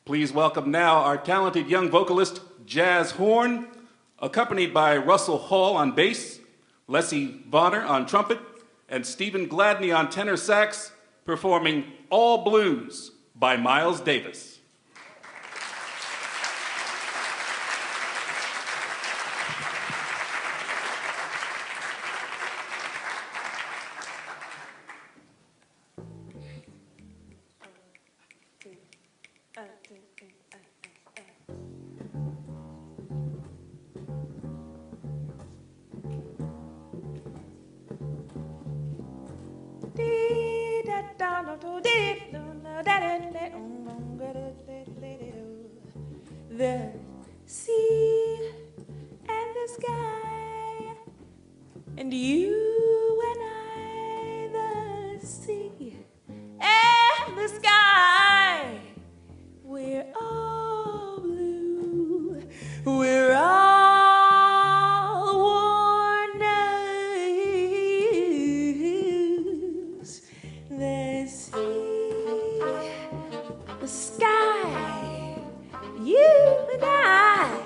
Please welcome now our talented young vocalist, Jazz Horn, accompanied by Russell Hall on bass, Leslie Bonner on trumpet, and Stephen Gladney on tenor sax, performing All Blues by Miles Davis. The sea and the sky, and you and I, the sea and the sky, we're all blue, we're all worn out. The sea, the sky, you and I,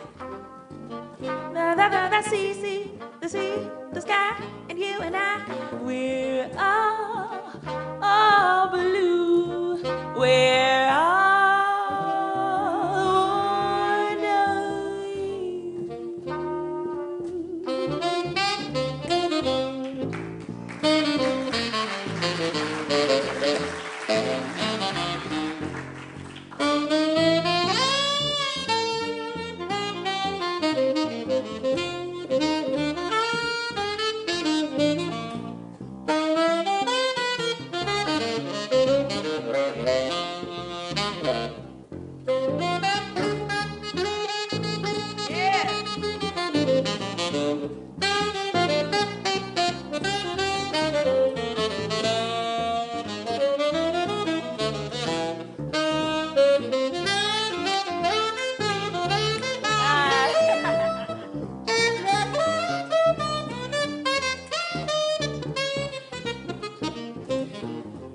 the sea, the sky, and you and I, we're all blue, we're all worn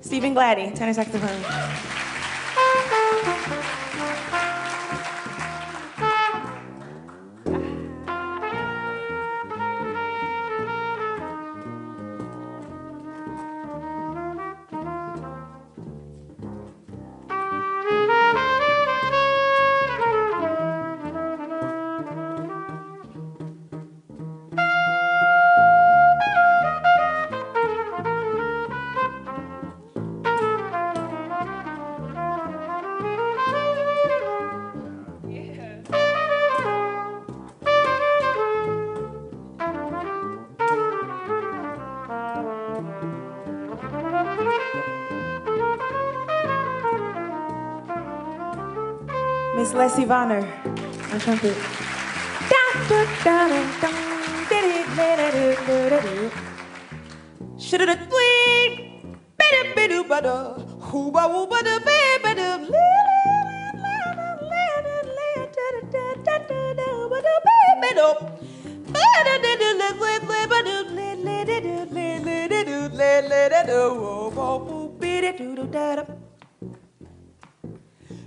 Stephen Gladney, tenor saxophone. Miss Leslie Bonner on trumpet.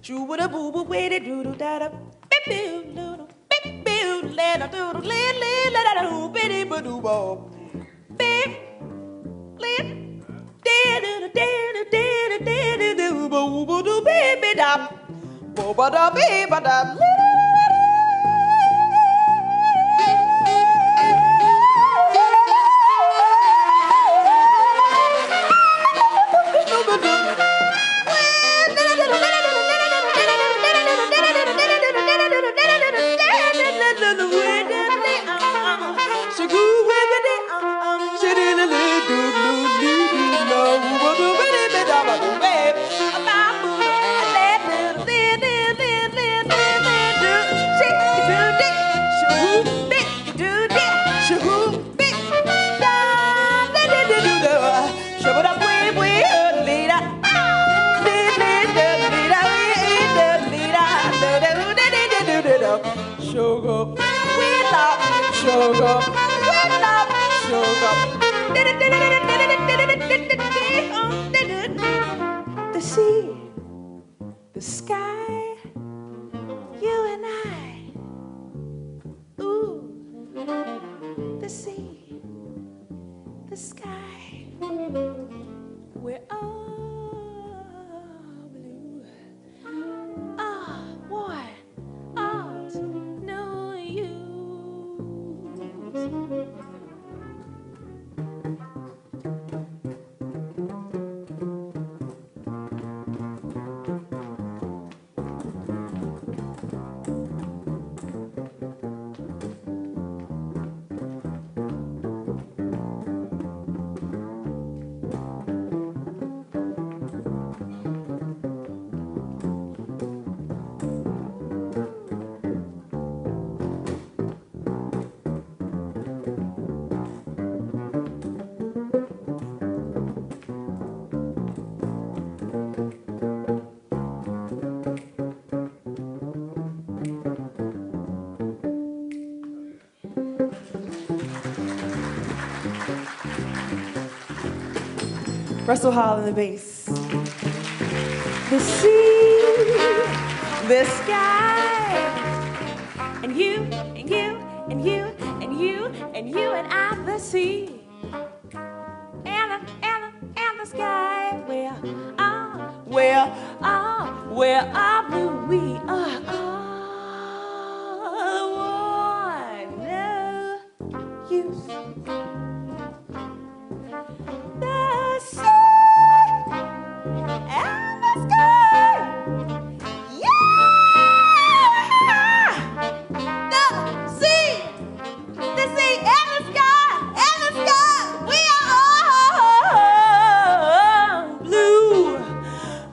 Shoo would a boo boo waited doodle da da bip doodle bip bip let a doodle let a doo bitty ba doo bo bip lit da da da da bo bo doo baby da bo ba da ba da. The sea, the sky, Russell Hall in the bass. The sea, the sky, and you, and you, and you, and you, and you, and I'm the sea, and the sky. Where are we are one use. The sea and the sky. Yeah! The sea and the sky, we are all blue.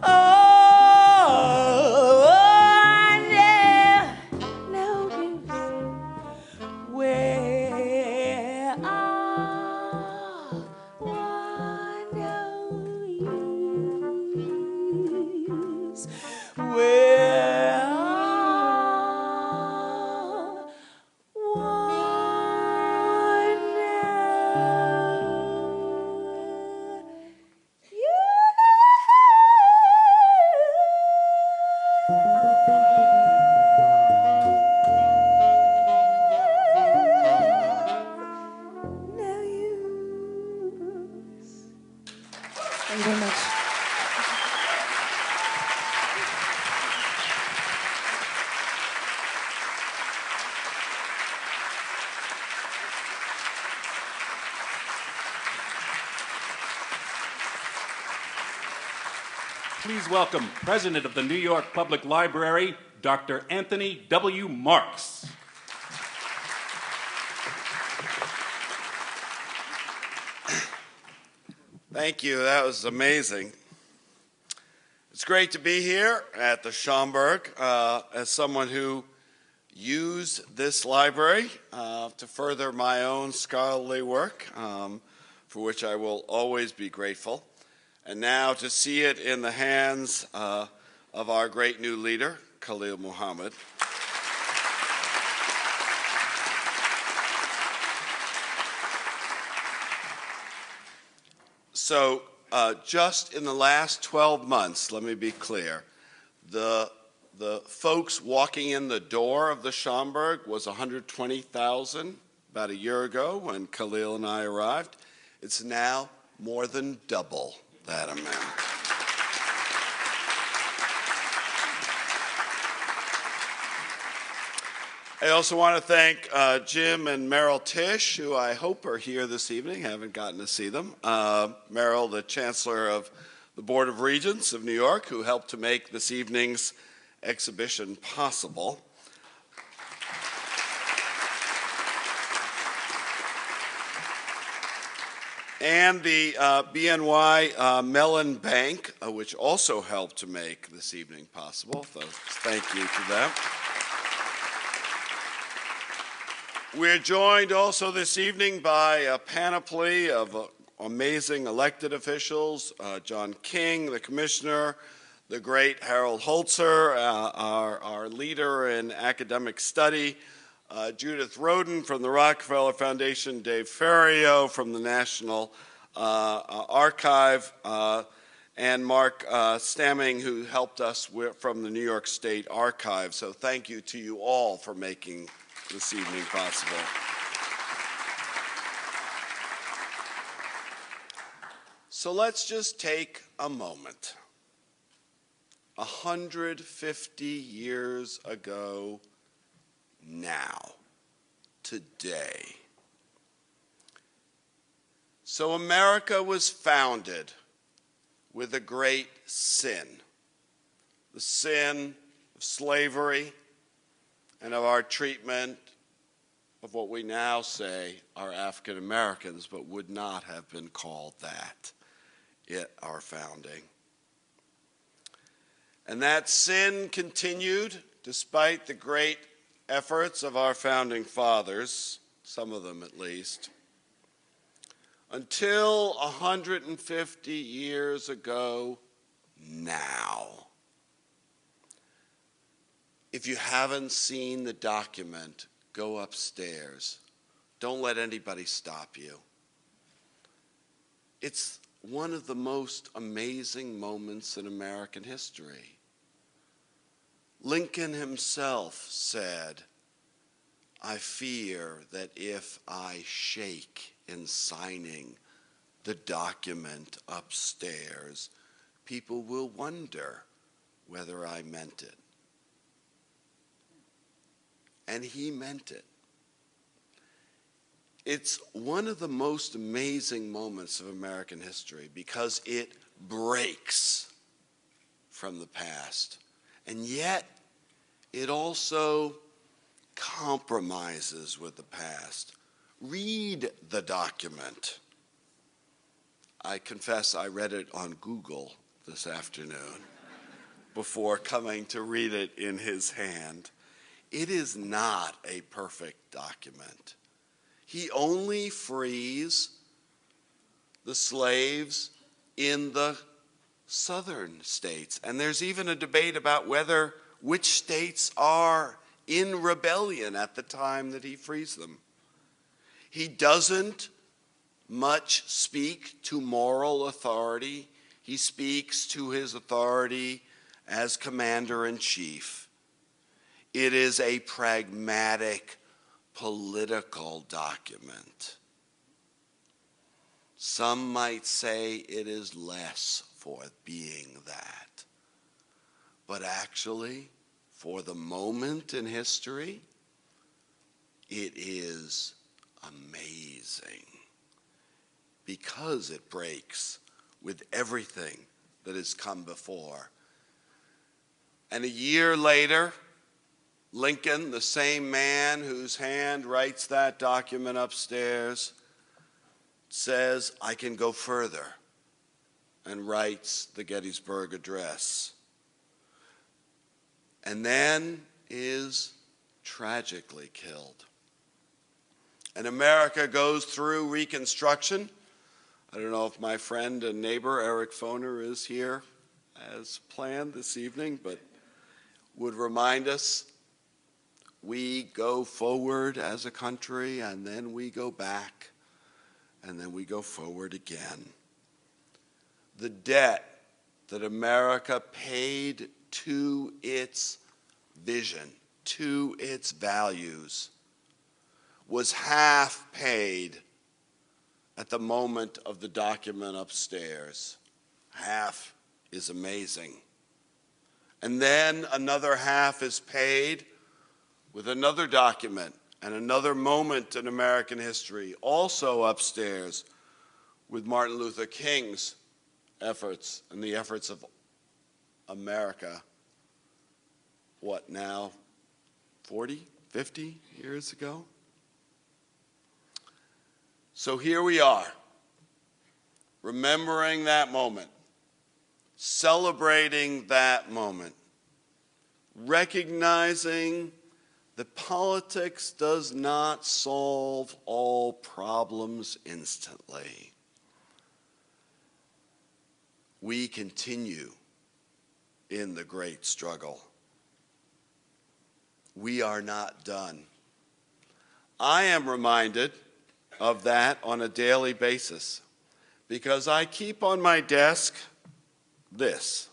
Oh, yeah, no use. Where are one use? Where are Thank you very much. Please welcome President of the New York Public Library, Dr. Anthony W. Marks. Thank you. That was amazing. It's great to be here at the Schomburg as someone who used this library to further my own scholarly work, for which I will always be grateful. And now to see it in the hands of our great new leader, Khalil Muhammad. So just in the last 12 months, let me be clear, the folks walking in the door of the Schomburg was 120,000 about a year ago when Khalil and I arrived. It's now more than double that amount. I also want to thank Jim and Merrill Tisch, who I hope are here this evening. Haven't gotten to see them. Merrill, the Chancellor of the Board of Regents of New York, who helped to make this evening's exhibition possible. And the BNY Mellon Bank, which also helped to make this evening possible. So thank you to them. We're joined also this evening by a panoply of amazing elected officials, John King, the commissioner, the great Harold Holzer, our leader in academic study, Judith Roden from the Rockefeller Foundation, Dave Ferrio from the National Archive, and Mark Stamming, who helped us from the New York State Archive. So thank you to you all for making this evening possible. So let's just take a moment. 150 years ago now, today. So America was founded with a great sin, the sin of slavery and of our treatment of what we now say are African Americans, but would not have been called that at our founding. And that sin continued despite the great efforts of our founding fathers, some of them at least, until 150 years ago now. If you haven't seen the document, go upstairs. Don't let anybody stop you. It's one of the most amazing moments in American history. Lincoln himself said, "I fear that if I shake in signing the document upstairs, people will wonder whether I meant it." And he meant it. It's one of the most amazing moments of American history because it breaks from the past. And yet, it also compromises with the past. Read the document. I confess I read it on Google this afternoon before coming to read it in his hand. It is not a perfect document. He only frees the slaves in the southern states. And there's even a debate about which states are in rebellion at the time that he frees them. He doesn't much speak to moral authority. He speaks to his authority as commander-in-chief. It is a pragmatic political document. Some might say it is less for being that. But actually, for the moment in history, it is amazing because it breaks with everything that has come before. And a year later, Lincoln, the same man whose hand writes that document upstairs, says, "I can go further," and writes the Gettysburg Address. And then is tragically killed. And America goes through Reconstruction. I don't know if my friend and neighbor Eric Foner is here as planned this evening, but would remind us we go forward as a country, and then we go back, and then we go forward again. The debt that America paid to its vision, to its values, was half paid at the moment of the document upstairs. Half is amazing. And then another half is paid with another document and another moment in American history, also upstairs, with Martin Luther King's efforts and the efforts of America, what now, 40, 50 years ago? So here we are, remembering that moment, celebrating that moment, recognizing that politics does not solve all problems instantly. We continue in the great struggle. We are not done. I am reminded of that on a daily basis because I keep on my desk this.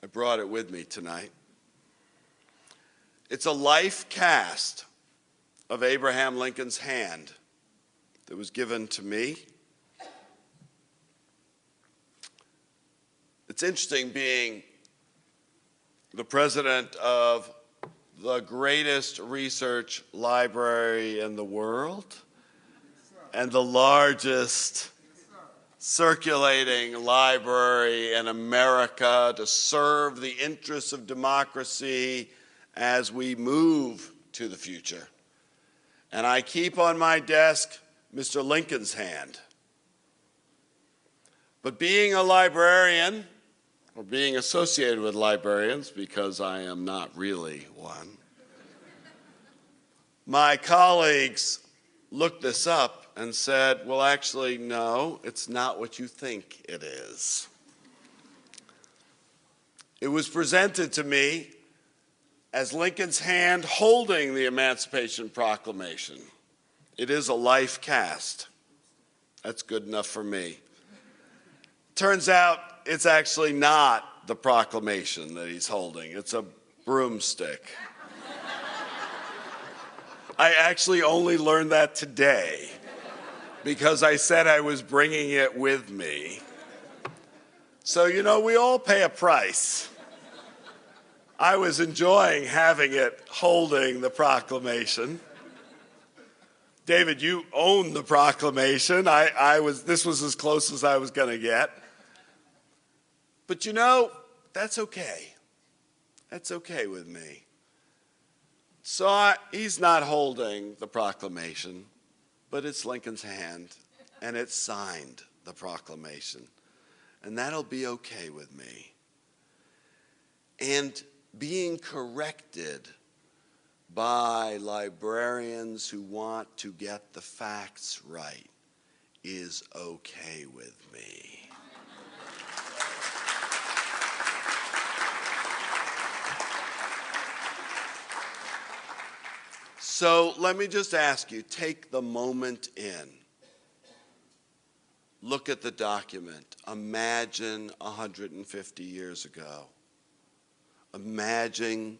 I brought it with me tonight. It's a life cast of Abraham Lincoln's hand that was given to me. It's interesting being the president of the greatest research library in the world and the largest circulating library in America to serve the interests of democracy as we move to the future. And I keep on my desk Mr. Lincoln's hand. But being a librarian, or being associated with librarians, because I am not really one, my colleagues looked this up and said, well, actually, no, it's not what you think it is. It was presented to me as Lincoln's hand holding the Emancipation Proclamation. It is a life cast. That's good enough for me. Turns out it's actually not the proclamation that he's holding. It's a broomstick. I actually only learned that today because I said I was bringing it with me. So, you know, we all pay a price. I was enjoying having it holding the proclamation. David, you own the proclamation. This was as close as I was going to get. But you know, that's okay. That's okay with me. So he's not holding the proclamation, but it's Lincoln's hand, and it's signed, the proclamation. And that'll be okay with me. And being corrected by librarians who want to get the facts right is okay with me. So let me just ask you, take the moment in. Look at the document. Imagine 150 years ago. Imagine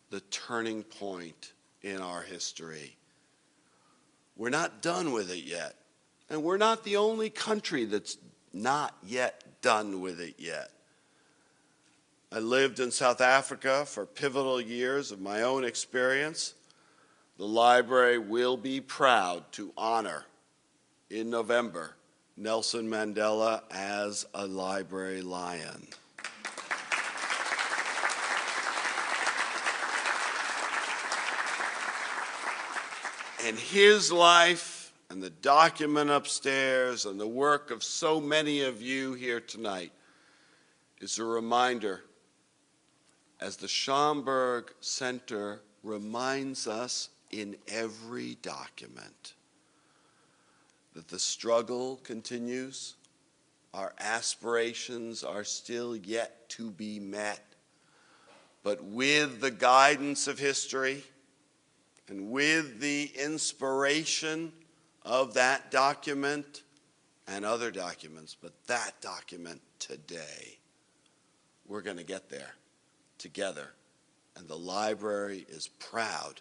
the turning point in our history. We're not done with it yet. And we're not the only country that's not yet done with it yet. I lived in South Africa for pivotal years of my own experience. The library will be proud to honor in November Nelson Mandela as a library lion. And his life and the document upstairs and the work of so many of you here tonight is a reminder, as the Schomburg Center reminds us in every document, that the struggle continues, our aspirations are still yet to be met, but with the guidance of history and with the inspiration of that document and other documents, but that document today, we're going to get there together. And the library is proud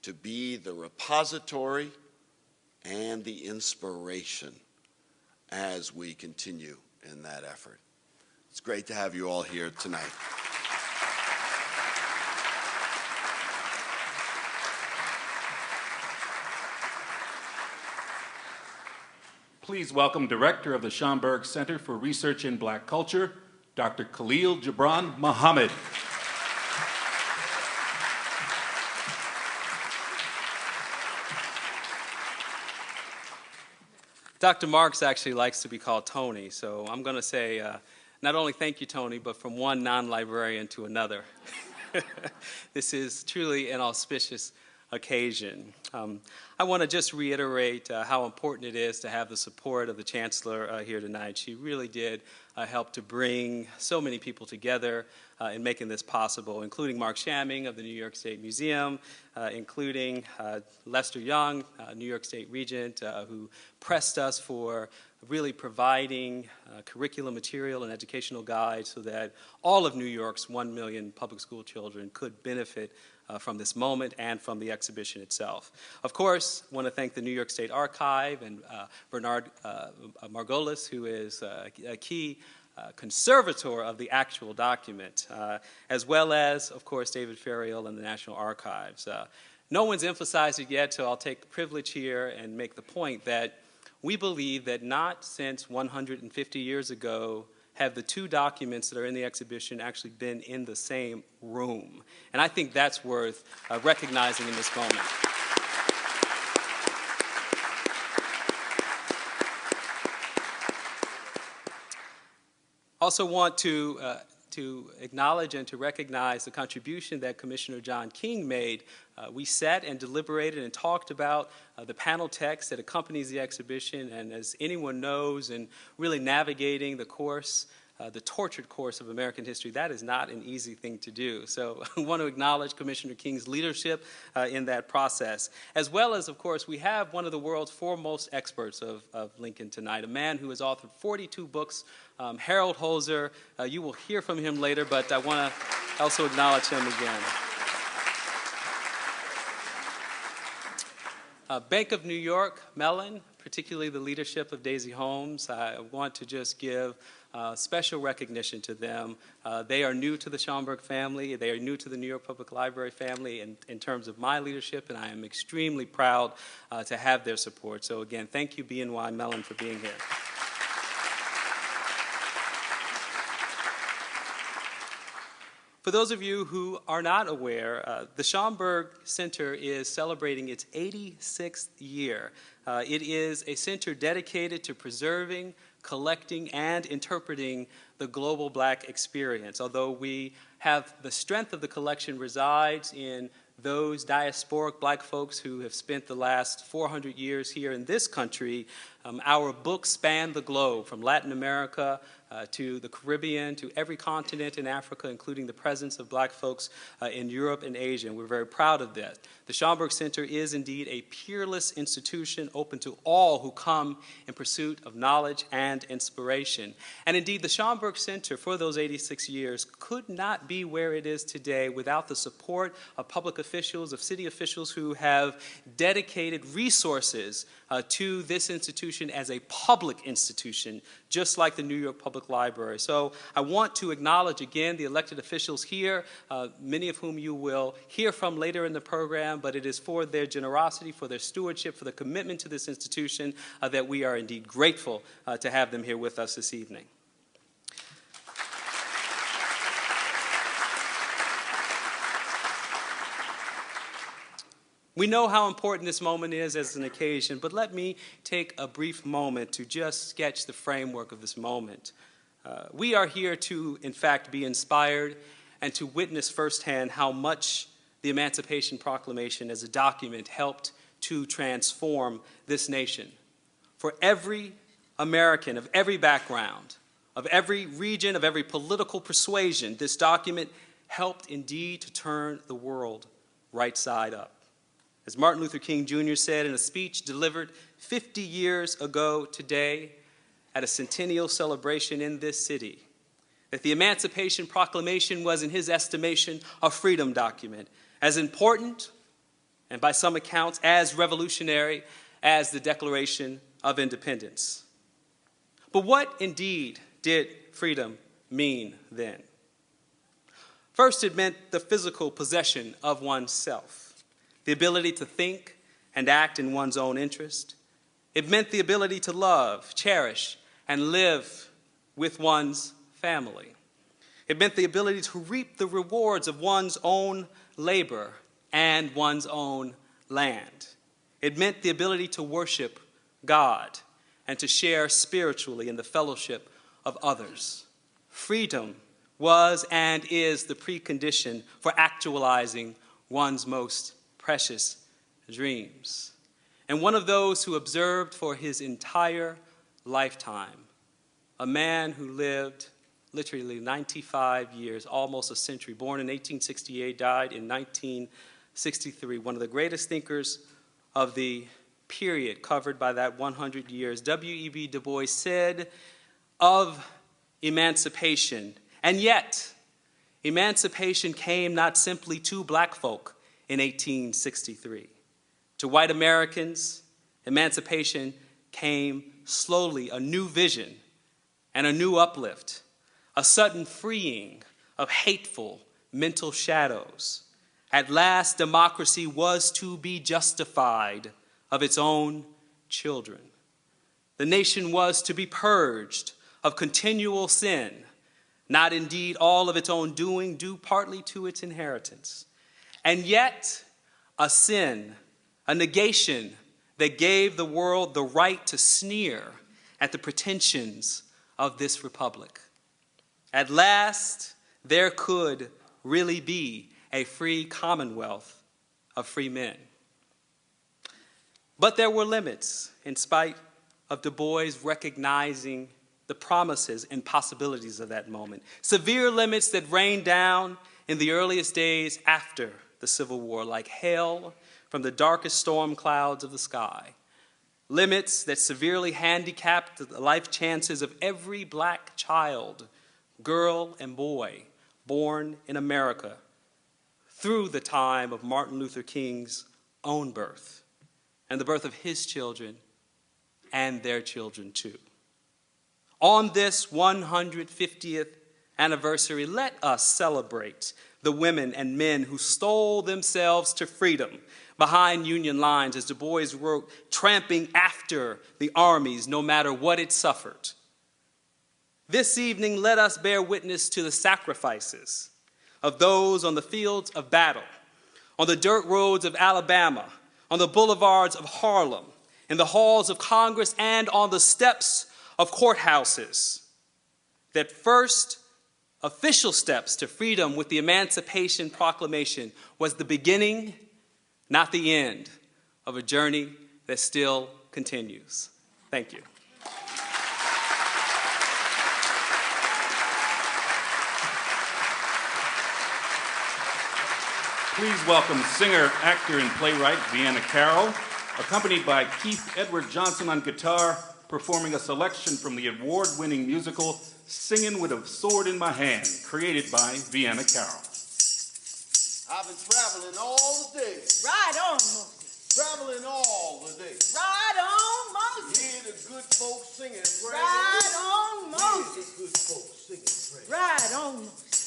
to be the repository and the inspiration as we continue in that effort. It's great to have you all here tonight. Please welcome Director of the Schomburg Center for Research in Black Culture, Dr. Khalil Gibran Muhammad. Dr. Marks actually likes to be called Tony, so I'm going to say not only thank you, Tony, but from one non-librarian to another. This is truly an auspicious occasion. I want to just reiterate how important it is to have the support of the Chancellor here tonight. She really did help to bring so many people together in making this possible, including Mark Shamming of the New York State Museum, including Lester Young, New York State Regent, who pressed us for really providing curriculum material and educational guides so that all of New York's 1 million public school children could benefit from this moment and from the exhibition itself. Of course, I want to thank the New York State Archive and Bernard Margolis, who is a key conservator of the actual document, as well as, of course, David Ferriel and the National Archives. No one's emphasized it yet, so I'll take the privilege here and make the point that we believe that not since 150 years ago have the two documents that are in the exhibition actually been in the same room. And I think that's worth recognizing in this moment. Also want to acknowledge and to recognize the contribution that Commissioner John King made. We sat and deliberated and talked about the panel text that accompanies the exhibition, and as anyone knows, in really navigating the course the tortured course of American history, that is not an easy thing to do. So I want to acknowledge Commissioner King's leadership in that process. As well as, of course, we have one of the world's foremost experts of Lincoln tonight, a man who has authored 42 books, Harold Holzer. You will hear from him later, but I want to also acknowledge him again. Bank of New York, Mellon, particularly the leadership of Daisy Holmes, I want to just give special recognition to them. They are new to the Schomburg family. They are new to the New York Public Library family in terms of my leadership, and I am extremely proud to have their support. So again, thank you, BNY Mellon, for being here. For those of you who are not aware, the Schomburg Center is celebrating its 86th year. It is a center dedicated to preserving, collecting, and interpreting the global Black experience. Although we have the strength of the collection resides in those diasporic Black folks who have spent the last 400 years here in this country, our books span the globe, from Latin America to the Caribbean, to every continent in Africa, including the presence of Black folks in Europe and Asia, and we're very proud of that. The Schomburg Center is indeed a peerless institution open to all who come in pursuit of knowledge and inspiration. And indeed, the Schomburg Center, for those 86 years, could not be where it is today without the support of public officials, of city officials who have dedicated resources to this institution as a public institution, just like the New York Public Library. So I want to acknowledge again the elected officials here, many of whom you will hear from later in the program, but it is for their generosity, for their stewardship, for their commitment to this institution that we are indeed grateful to have them here with us this evening. We know how important this moment is as an occasion, but let me take a brief moment to just sketch the framework of this moment. We are here to, in fact, be inspired and to witness firsthand how much the Emancipation Proclamation as a document helped to transform this nation. For every American of every background, of every region, of every political persuasion, this document helped indeed to turn the world right side up. As Martin Luther King Jr. said in a speech delivered 50 years ago today at a centennial celebration in this city, that the Emancipation Proclamation was, in his estimation, a freedom document, as important, and by some accounts, as revolutionary as the Declaration of Independence. But what indeed did freedom mean then? First, it meant the physical possession of oneself, the ability to think and act in one's own interest. It meant the ability to love, cherish, and live with one's family. It meant the ability to reap the rewards of one's own labor and one's own land. It meant the ability to worship God and to share spiritually in the fellowship of others. Freedom was and is the precondition for actualizing one's most precious dreams. And one of those who observed for his entire lifetime, a man who lived literally 95 years, almost a century, born in 1868, died in 1963, one of the greatest thinkers of the period covered by that 100 years. W.E.B. Du Bois said of emancipation, and yet emancipation came not simply to Black folk in 1863. To white Americans, emancipation came slowly, a new vision and a new uplift, a sudden freeing of hateful mental shadows. At last, democracy was to be justified of its own children. The nation was to be purged of continual sin, not indeed all of its own doing, due partly to its inheritance. And yet, a sin, a negation that gave the world the right to sneer at the pretensions of this republic. At last, there could really be a free commonwealth of free men. But there were limits, in spite of Du Bois recognizing the promises and possibilities of that moment. Severe limits that rained down in the earliest days after the Civil War, like hail from the darkest storm clouds of the sky. Limits that severely handicapped the life chances of every black child, girl, and boy born in America through the time of Martin Luther King's own birth and the birth of his children and their children too. On this 150th anniversary, let us celebrate the women and men who stole themselves to freedom behind Union lines, as Du Bois wrote, tramping after the armies no matter what it suffered. This evening, let us bear witness to the sacrifices of those on the fields of battle, on the dirt roads of Alabama, on the boulevards of Harlem, in the halls of Congress, and on the steps of courthouses. That first official steps to freedom with the Emancipation Proclamation was the beginning, not the end, of a journey that still continues. Thank you. Please welcome singer, actor, and playwright Vienna Carroll, accompanied by Keith Edward Johnson on guitar, performing a selection from the award-winning musical Singin' with a Sword in My Hand, created by Vienna Carroll. I've been traveling all the day. Right on, Moses. Traveling all the day. Right on, Moses. Hear the good folks singing and praying. Right on, Moses. Hear the good folks singing and praying. Right on, Moses.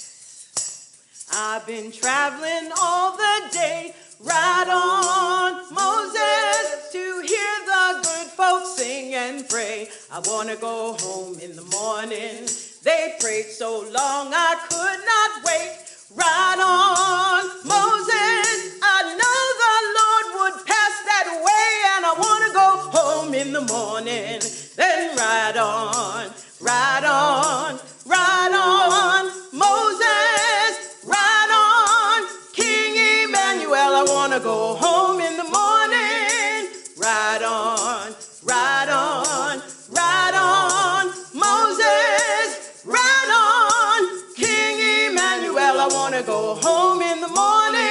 I've been traveling all the day. Right on, Moses, to hear the good folks sing and pray. I want to go home in the morning. They prayed so long I could not wait. Right on, Moses, I know the Lord would pass that way, and I want to go home in the morning. Then right on, right on, right on, Moses, right on, King Emmanuel, I want to go home in the morning. Right on, right on, right on, Moses, right on, King Emmanuel, I want to go home in the morning.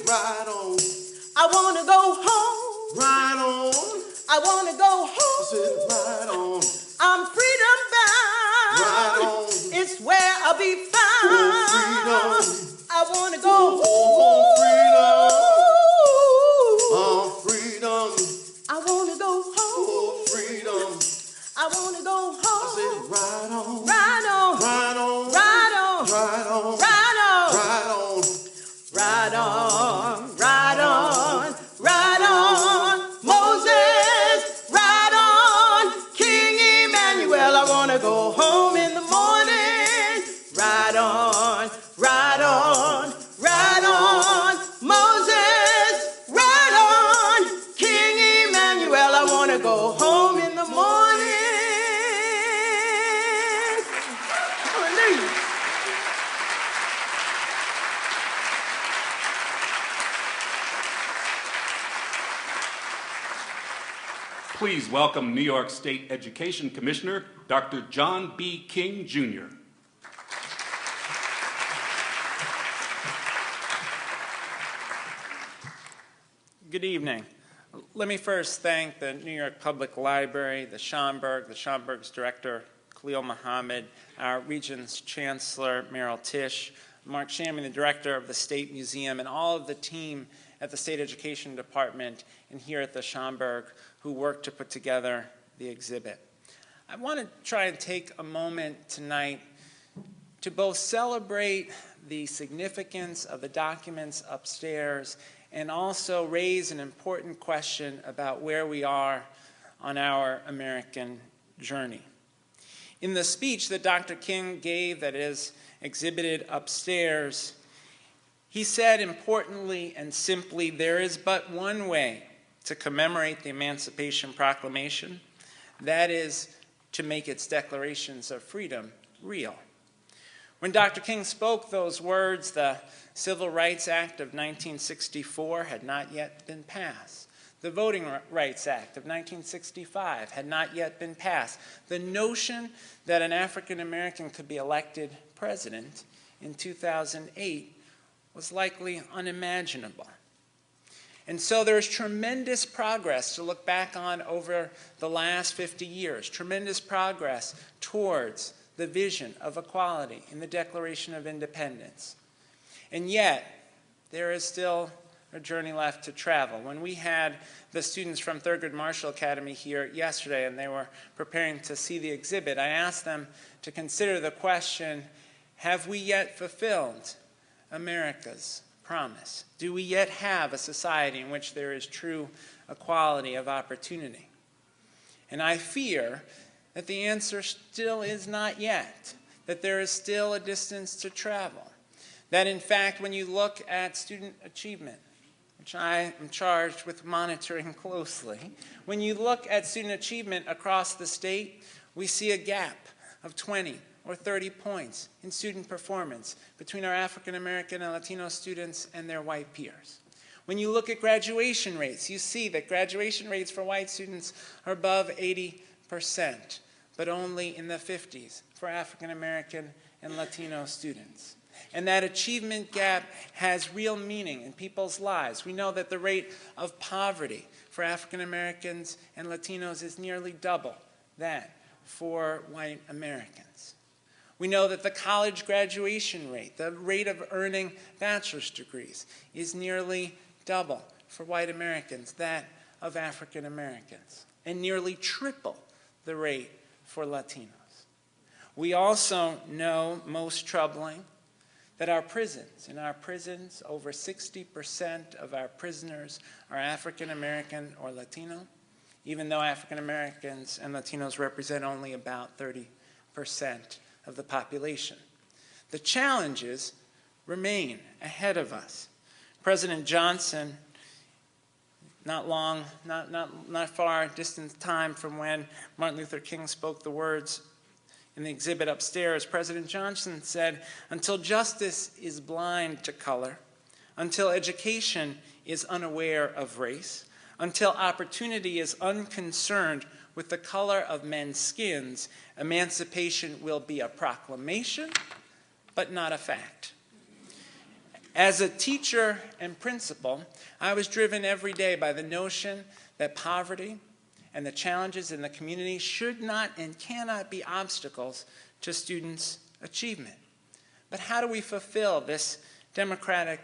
Right on. I want to go home. Right on. I want to go I home. said right on. I'm freedom bound. Right on. It's where I'll be found. Oh, freedom. I want to go Oh, home. freedom. I want to go home. Oh, freedom. I want to go I home. said right on. Right on. Right on. Right on. Right on. Right on. Right on. Right on. Right on. Right on. Moses. Right on. King Emmanuel, I want to go home in the morning. Right on. Right on. Right on. Moses. Right on. King Emmanuel, I want to go home in the morning. Hallelujah. Please welcome New York State Education Commissioner, Dr. John B. King, Jr. Good evening. Let me first thank the New York Public Library, the Schomburg's director, Khalil Muhammad, our Regent's Chancellor, Meryl Tisch, Mark Shammy, the director of the State Museum, and all of the team at the State Education Department and here at the Schomburg who worked to put together the exhibit. I want to try and take a moment tonight to both celebrate the significance of the documents upstairs and also raise an important question about where we are on our American journey. In the speech that Dr. King gave that is exhibited upstairs, he said importantly and simply, there is but one way to commemorate the Emancipation Proclamation, that is to make its declarations of freedom real. When Dr. King spoke those words, the Civil Rights Act of 1964 had not yet been passed. The Voting Rights Act of 1965 had not yet been passed. The notion that an African American could be elected president in 2008 was likely unimaginable. And so there is tremendous progress to look back on over the last 50 years, tremendous progress towards the vision of equality in the Declaration of Independence. And yet, there is still a journey left to travel. When we had the students from Thurgood Marshall Academy here yesterday and they were preparing to see the exhibit, I asked them to consider the question, have we yet fulfilled America's promise? Do we yet have a society in which there is true equality of opportunity? And I fear that the answer still is not yet, that there is still a distance to travel. That in fact, when you look at student achievement, which I am charged with monitoring closely, when you look at student achievement across the state, we see a gap of 20 or 30 points in student performance between our African American and Latino students and their white peers. When you look at graduation rates, you see that graduation rates for white students are above 80%, but only in the 50s for African American and Latino students. And that achievement gap has real meaning in people's lives. We know that the rate of poverty for African Americans and Latinos is nearly double that for white Americans. We know that the college graduation rate, the rate of earning bachelor's degrees, is nearly double for white Americans that of African Americans, and nearly triple the rate for Latinos. We also know, most troubling, that in our prisons, over 60% of our prisoners are African American or Latino, even though African Americans and Latinos represent only about 30% of the population. The challenges remain ahead of us. President Johnson, not far distant time from when Martin Luther King spoke the words in the exhibit upstairs, President Johnson said, "Until justice is blind to color, until education is unaware of race, until opportunity is unconcerned with the color of men's skins, emancipation will be a proclamation, but not a fact." As a teacher and principal, I was driven every day by the notion that poverty and the challenges in the community should not and cannot be obstacles to students' achievement. But how do we fulfill this democratic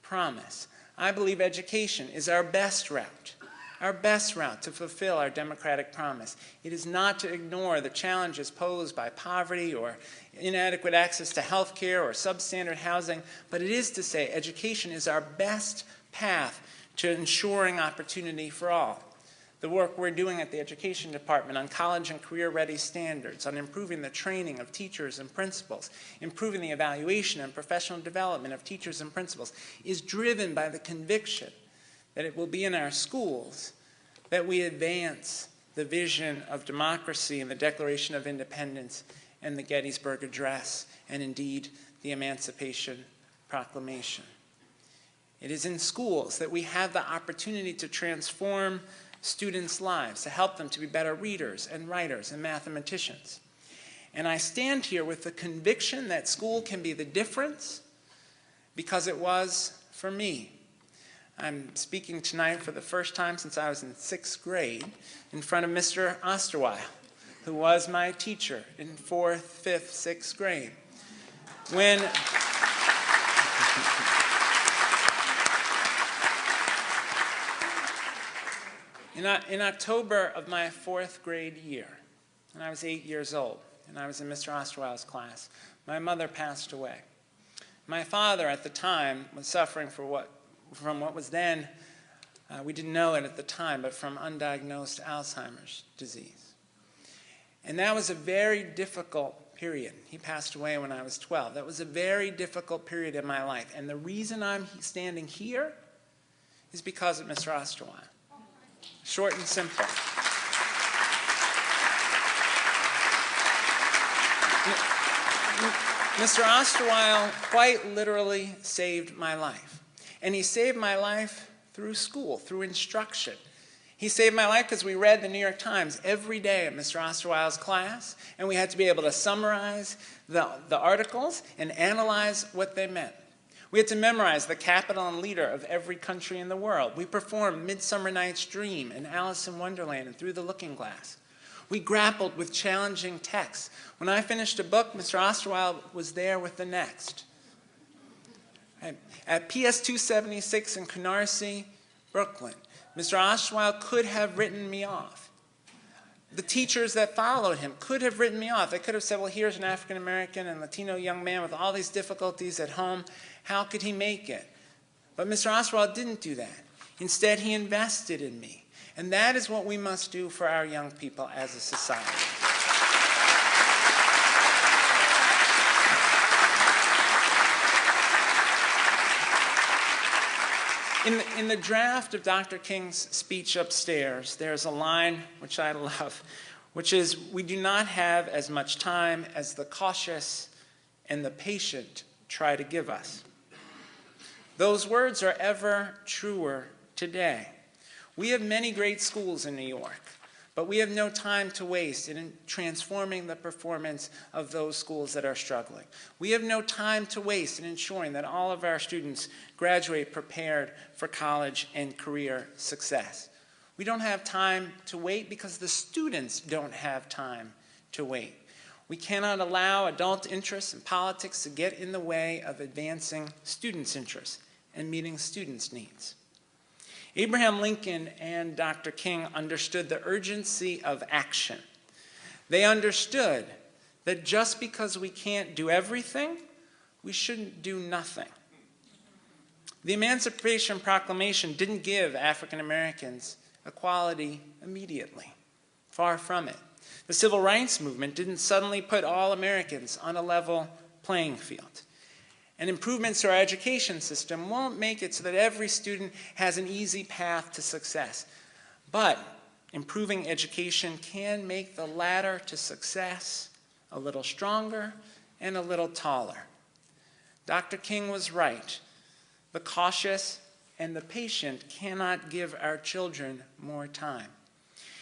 promise? I believe education is our best route to fulfill our democratic promise. It is not to ignore the challenges posed by poverty or inadequate access to health care or substandard housing, but it is to say education is our best path to ensuring opportunity for all. The work we're doing at the Education Department on college and career-ready standards, on improving the training of teachers and principals, improving the evaluation and professional development of teachers and principals, is driven by the conviction that it will be in our schools that we advance the vision of democracy and the Declaration of Independence and the Gettysburg Address, and indeed the Emancipation Proclamation. It is in schools that we have the opportunity to transform students' lives, to help them to be better readers and writers and mathematicians. And I stand here with the conviction that school can be the difference, because it was for me. I'm speaking tonight for the first time since I was in 6th grade in front of Mr. Osterweil, who was my teacher in 4th, 5th, 6th grade. In October of my 4th grade year, when I was 8 years old, and I was in Mr. Osterweil's class, my mother passed away. My father at the time was suffering from what was then, we didn't know it at the time, but from undiagnosed Alzheimer's disease. And that was a very difficult period. He passed away when I was 12. That was a very difficult period in my life. And the reason I'm standing here is because of Mr. Osterweil. Short and simple. Mr. Osterweil quite literally saved my life. And he saved my life through school, through instruction. He saved my life because we read the New York Times every day in Mr. Osterweil's class, and we had to be able to summarize the articles and analyze what they meant. We had to memorize the capital and leader of every country in the world. We performed Midsummer Night's Dream and Alice in Wonderland and Through the Looking Glass. We grappled with challenging texts. When I finished a book, Mr. Osterweil was there with the next. At PS 276 in Canarsie, Brooklyn, Mr. Osterweil could have written me off. The teachers that followed him could have written me off. They could have said, well, here's an African-American and Latino young man with all these difficulties at home. How could he make it? But Mr. Osterweil didn't do that. Instead, he invested in me. And that is what we must do for our young people as a society. In the draft of Dr. King's speech upstairs, there's a line which I love, which is, we do not have as much time as the cautious and the patient try to give us. Those words are ever truer today. We have many great schools in New York, but we have no time to waste in transforming the performance of those schools that are struggling. We have no time to waste in ensuring that all of our students graduate prepared for college and career success. We don't have time to wait because the students don't have time to wait. We cannot allow adult interests and politics to get in the way of advancing students' interests and meeting students' needs. Abraham Lincoln and Dr. King understood the urgency of action. They understood that just because we can't do everything, we shouldn't do nothing. The Emancipation Proclamation didn't give African Americans equality immediately. Far from it. The Civil Rights Movement didn't suddenly put all Americans on a level playing field. And improvements to our education system won't make it so that every student has an easy path to success. But improving education can make the ladder to success a little stronger and a little taller. Dr. King was right. The cautious and the patient cannot give our children more time.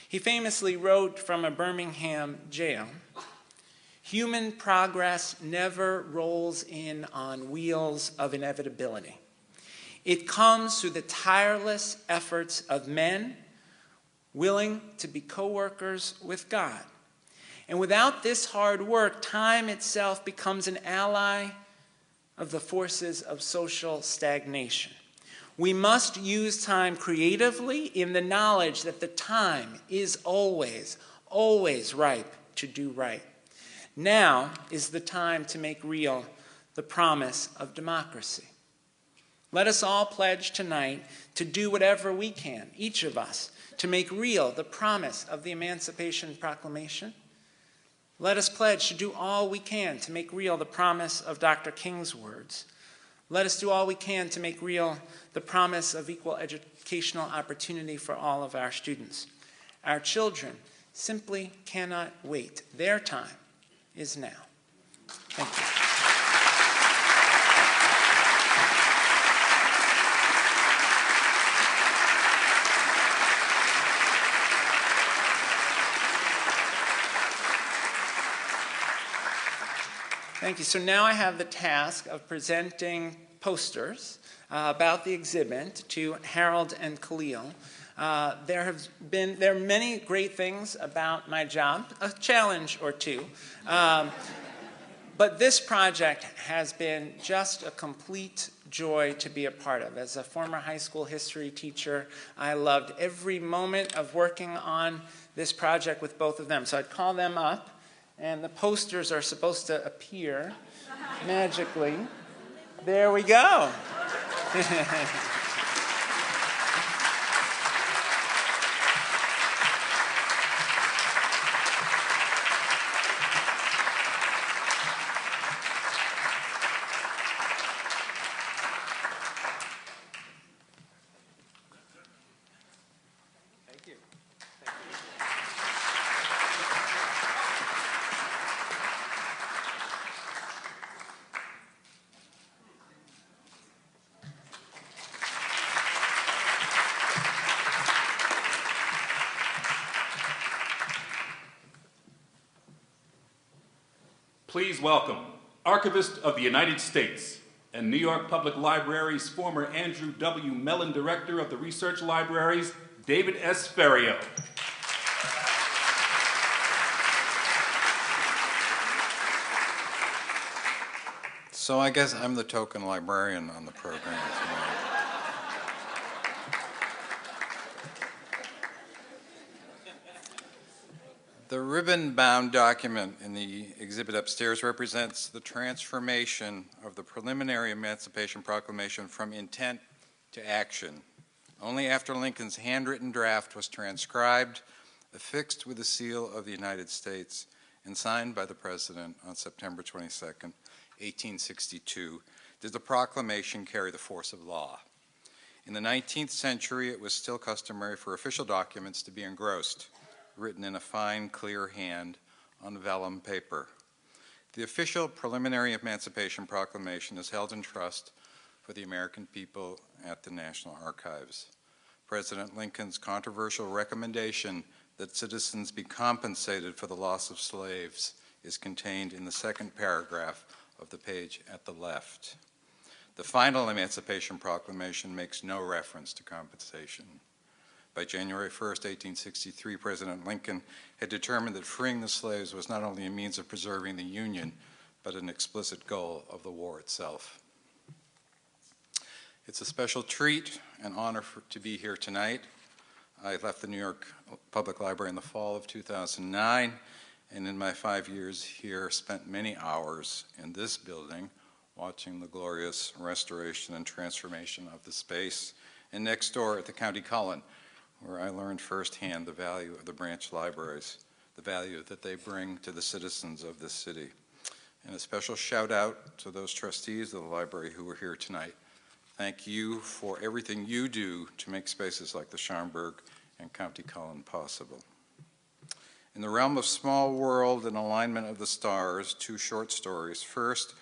He famously wrote from a Birmingham jail, "Human progress never rolls in on wheels of inevitability. It comes through the tireless efforts of men willing to be co-workers with God. And without this hard work, time itself becomes an ally of the forces of social stagnation. We must use time creatively in the knowledge that the time is always, always ripe to do right. Now is the time to make real the promise of democracy. Let us all pledge tonight to do whatever we can, each of us, to make real the promise of the Emancipation Proclamation. Let us pledge to do all we can to make real the promise of Dr. King's words. Let us do all we can to make real the promise of equal educational opportunity for all of our students. Our children simply cannot wait. Their time is now. Thank you. Thank you. So now I have the task of presenting posters about the exhibit to Harold and Khalil. There are many great things about my job, a challenge or two, but this project has been just a complete joy to be a part of. As a former high school history teacher, I loved every moment of working on this project with both of them. So I'd call them up, and the posters are supposed to appear magically. There we go. Please welcome Archivist of the United States and New York Public Library's former Andrew W. Mellon Director of the Research Libraries, David S. Ferriero. So I guess I'm the token librarian on the program tonight. The ribbon-bound document in the exhibit upstairs represents the transformation of the preliminary Emancipation Proclamation from intent to action. Only after Lincoln's handwritten draft was transcribed, affixed with the seal of the United States, and signed by the President on September 22nd, 1862, did the proclamation carry the force of law. In the 19th century, it was still customary for official documents to be engrossed, written in a fine, clear hand on vellum paper. The official preliminary Emancipation Proclamation is held in trust for the American people at the National Archives. President Lincoln's controversial recommendation that citizens be compensated for the loss of slaves is contained in the second paragraph of the page at the left. The final Emancipation Proclamation makes no reference to compensation. By January 1st, 1863, President Lincoln had determined that freeing the slaves was not only a means of preserving the Union, but an explicit goal of the war itself. It's a special treat and honor to be here tonight. I left the New York Public Library in the fall of 2009, and in my 5 years here, spent many hours in this building watching the glorious restoration and transformation of the space, and next door at the County Cullen, where I learned firsthand the value of the branch libraries, the value that they bring to the citizens of this city. And a special shout out to those trustees of the library who are here tonight. Thank you for everything you do to make spaces like the Schomburg and County Cullen possible. In the realm of small world and alignment of the stars, 2 short stories. First,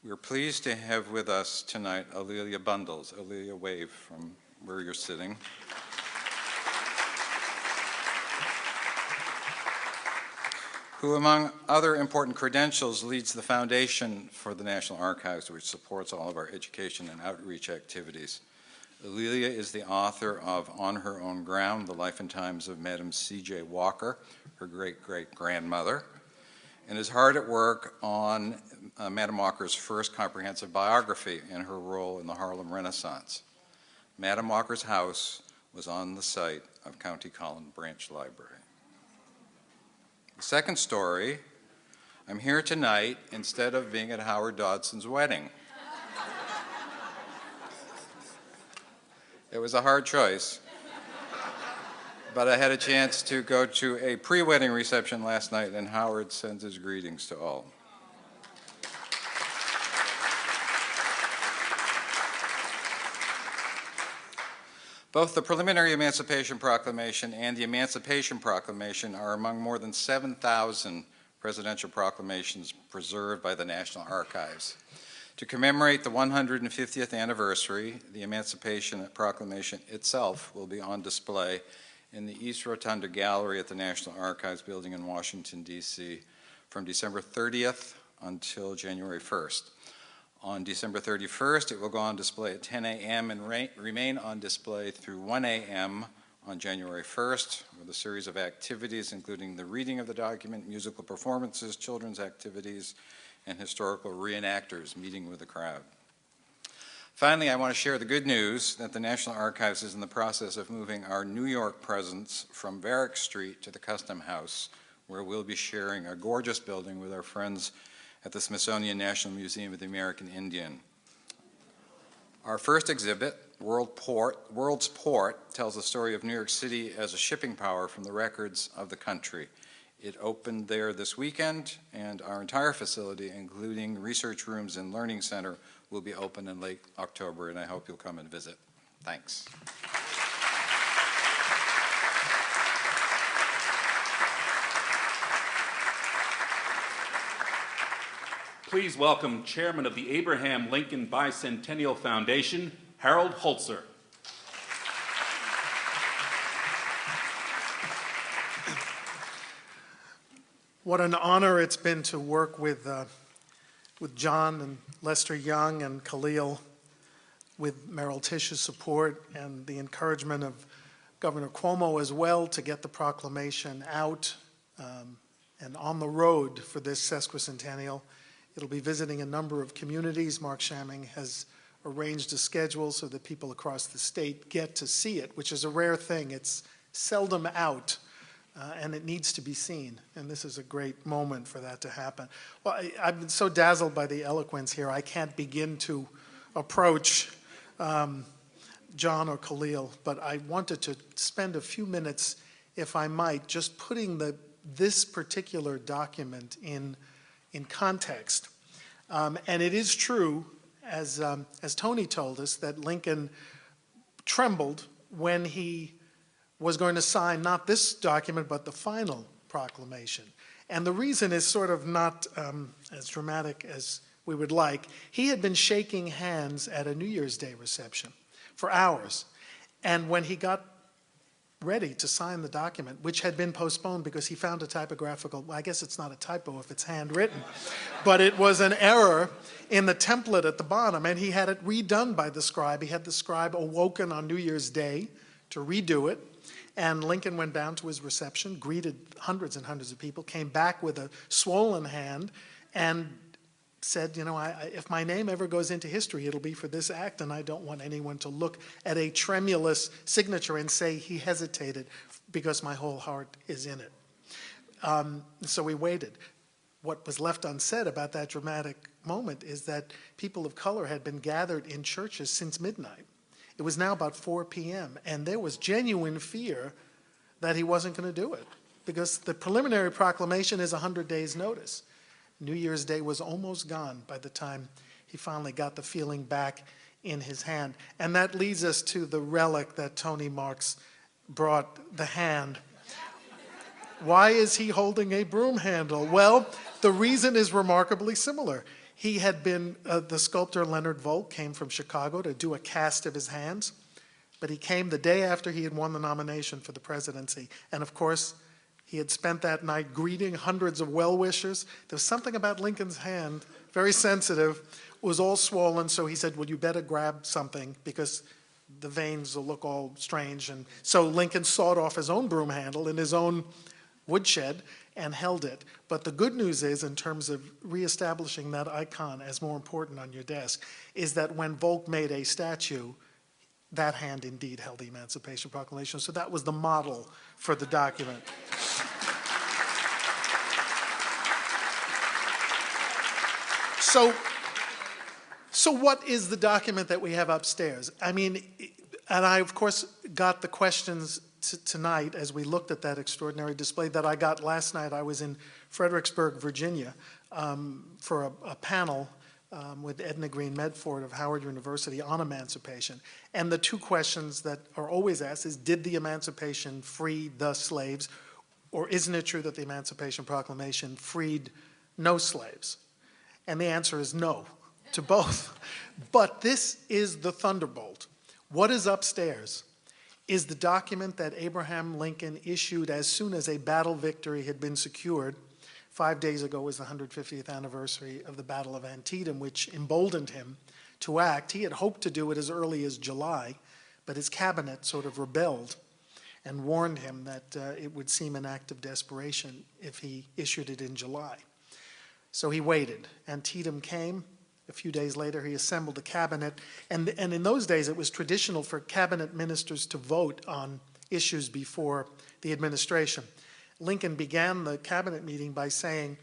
we are pleased to have with us tonight Alelia Bundles. Alelia, wave from where you're sitting. Who, among other important credentials, leads the foundation for the National Archives, which supports all of our education and outreach activities. Alelia is the author of On Her Own Ground, The Life and Times of Madam C.J. Walker, her great-great-grandmother, and is hard at work on Madam Walker's first comprehensive biography and her role in the Harlem Renaissance. Madam Walker's house was on the site of County Cullen Branch Library. The second story, I'm here tonight instead of being at Howard Dodson's wedding. It was a hard choice, but I had a chance to go to a pre-wedding reception last night, and Howard sends his greetings to all. Both the preliminary Emancipation Proclamation and the Emancipation Proclamation are among more than 7,000 presidential proclamations preserved by the National Archives. To commemorate the 150th anniversary, the Emancipation Proclamation itself will be on display in the East Rotunda Gallery at the National Archives building in Washington, D.C. from December 30th until January 1st. On December 31st, it will go on display at 10 a.m. and remain on display through 1 a.m. on January 1st with a series of activities including the reading of the document, musical performances, children's activities, and historical reenactors meeting with the crowd. Finally, I want to share the good news that the National Archives is in the process of moving our New York presence from Varick Street to the Custom House, where we'll be sharing a gorgeous building with our friends at the Smithsonian National Museum of the American Indian. Our first exhibit, World's Port, tells the story of New York City as a shipping power from the records of the country. It opened there this weekend, and our entire facility, including research rooms and learning center, will be open in late October, and I hope you'll come and visit. Thanks. Please welcome Chairman of the Abraham Lincoln Bicentennial Foundation, Harold Holzer. What an honor it's been to work with John and Lester Young and Khalil, with Merrill Tisch's support and the encouragement of Governor Cuomo as well to get the proclamation out and on the road for this sesquicentennial. It'll be visiting a number of communities. Mark Shamming has arranged a schedule so that people across the state get to see it, which is a rare thing. It's seldom out, and it needs to be seen. And this is a great moment for that to happen. Well, I've been so dazzled by the eloquence here, I can't begin to approach John or Khalil, but I wanted to spend a few minutes, if I might, just putting this particular document in context. And it is true, as Tony told us, that Lincoln trembled when he was going to sign not this document, but the final proclamation. And the reason is sort of not as dramatic as we would like. He had been shaking hands at a New Year's Day reception for hours. And when he got ready to sign the document, which had been postponed because he found a typographical, well, I guess it's not a typo if it's handwritten, but it was an error in the template at the bottom, and he had it redone by the scribe. He had the scribe awoken on New Year's Day to redo it, and Lincoln went down to his reception, greeted hundreds and hundreds of people, came back with a swollen hand, and said, you know, if my name ever goes into history, it'll be for this act, and I don't want anyone to look at a tremulous signature and say he hesitated because my whole heart is in it. So we waited. What was left unsaid about that dramatic moment is that people of color had been gathered in churches since midnight. It was now about 4 p.m., and there was genuine fear that he wasn't going to do it because the preliminary proclamation is 100 days' notice. New Year's Day was almost gone by the time he finally got the feeling back in his hand. And that leads us to the relic that Tony Marks brought, the hand. Why is he holding a broom handle? Well, the reason is remarkably similar. He had been, the sculptor Leonard Volk came from Chicago to do a cast of his hands, but he came the day after he had won the nomination for the presidency. And of course, he had spent that night greeting hundreds of well-wishers. There was something about Lincoln's hand, very sensitive, was all swollen, so he said, well, you better grab something because the veins will look all strange. And so Lincoln sawed off his own broom handle in his own woodshed and held it. But the good news is, in terms of reestablishing that icon as more important on your desk, is that when Volk made a statue, that hand indeed held the Emancipation Proclamation. So that was the model for the document. So what is the document that we have upstairs? I mean, and I, of course, got the questions tonight as we looked at that extraordinary display that I got last night. I was in Fredericksburg, Virginia, for a panel with Edna Green Medford of Howard University on emancipation. And the two questions that are always asked is, did the emancipation free the slaves, or isn't it true that the Emancipation Proclamation freed no slaves? And the answer is no to both. But this is the thunderbolt. What is upstairs is the document that Abraham Lincoln issued as soon as a battle victory had been secured. 5 days ago was the 150th anniversary of the Battle of Antietam, which emboldened him to act. He had hoped to do it as early as July, but his cabinet sort of rebelled and warned him that it would seem an act of desperation if he issued it in July. So he waited. Antietam came. A few days later, he assembled a cabinet. And in those days, it was traditional for cabinet ministers to vote on issues before the administration. Lincoln began the cabinet meeting by saying,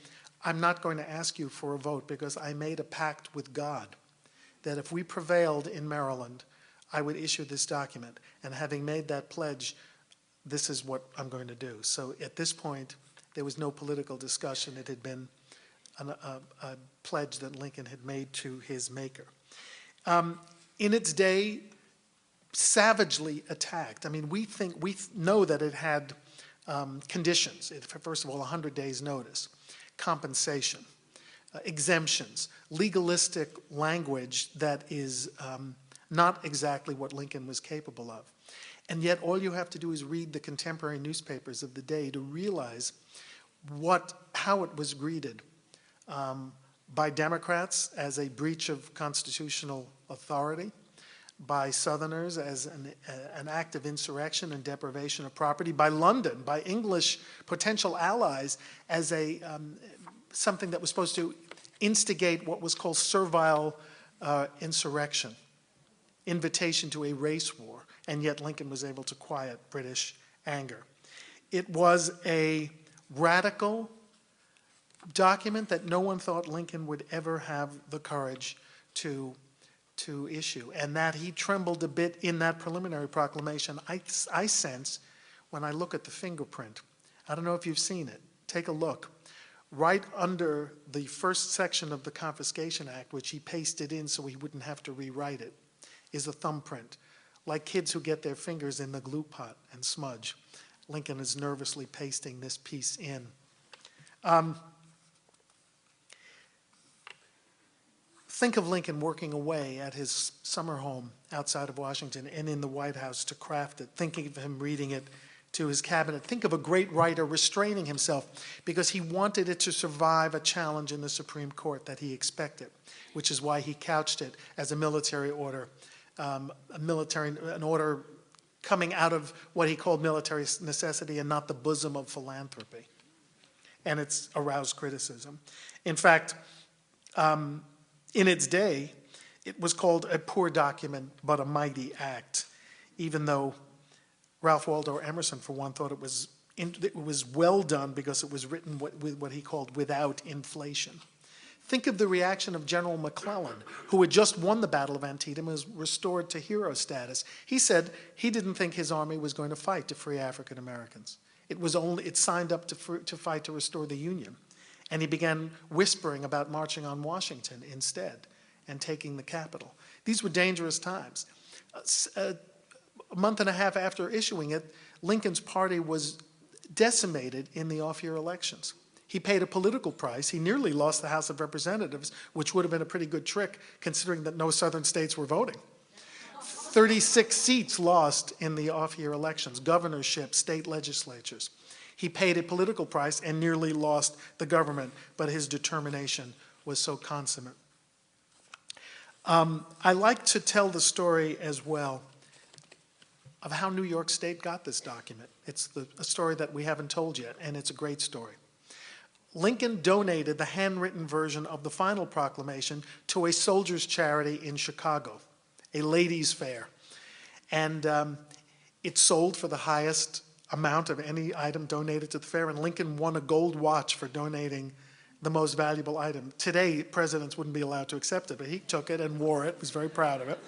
I'm not going to ask you for a vote because I made a pact with God that if we prevailed in Maryland, I would issue this document. And having made that pledge, this is what I'm going to do. So at this point, there was no political discussion. It had been a pledge that Lincoln had made to his maker. In its day, savagely attacked. I mean, we know that it had conditions. First of all, 100 days notice, compensation, exemptions, legalistic language that is not exactly what Lincoln was capable of. And yet all you have to do is read the contemporary newspapers of the day to realize how it was greeted by Democrats as a breach of constitutional authority, by Southerners as an act of insurrection and deprivation of property, by London, by English potential allies as something that was supposed to instigate what was called servile insurrection, invitation to a race war, and yet Lincoln was able to quiet British anger. It was a radical document that no one thought Lincoln would ever have the courage to issue, and that he trembled a bit in that preliminary proclamation. I sense when I look at the fingerprint. I don't know if you've seen it. Take a look. Right under the first section of the Confiscation Act, which he pasted in so he wouldn't have to rewrite it, is a thumbprint, like kids who get their fingers in the glue pot and smudge. Lincoln is nervously pasting this piece in. Think of Lincoln working away at his summer home outside of Washington and in the White House to craft it, thinking of him reading it to his cabinet. Think of a great writer restraining himself because he wanted it to survive a challenge in the Supreme Court that he expected, which is why he couched it as a military order, an order coming out of what he called military necessity and not the bosom of philanthropy. And it's aroused criticism. In fact, in its day, it was called a poor document but a mighty act, even though Ralph Waldo Emerson, for one, thought it was well done because it was written with what he called without inflation. Think of the reaction of General McClellan, who had just won the Battle of Antietam and was restored to hero status. He said he didn't think his army was going to fight to free African Americans. It signed up to fight to restore the Union. And he began whispering about marching on Washington instead and taking the capital. These were dangerous times. A month and a half after issuing it, Lincoln's party was decimated in the off-year elections. He paid a political price. He nearly lost the House of Representatives, which would have been a pretty good trick considering that no southern states were voting. 36 seats lost in the off-year elections, governorships, state legislatures. He paid a political price and nearly lost the government, but his determination was so consummate. I like to tell the story as well of how New York State got this document. It's a story that we haven't told yet, and it's a great story. Lincoln donated the handwritten version of the final proclamation to a soldiers' charity in Chicago, a ladies' fair. And it sold for the highest amount of any item donated to the fair, and Lincoln won a gold watch for donating the most valuable item. Today, presidents wouldn't be allowed to accept it, but he took it and wore it, was very proud of it.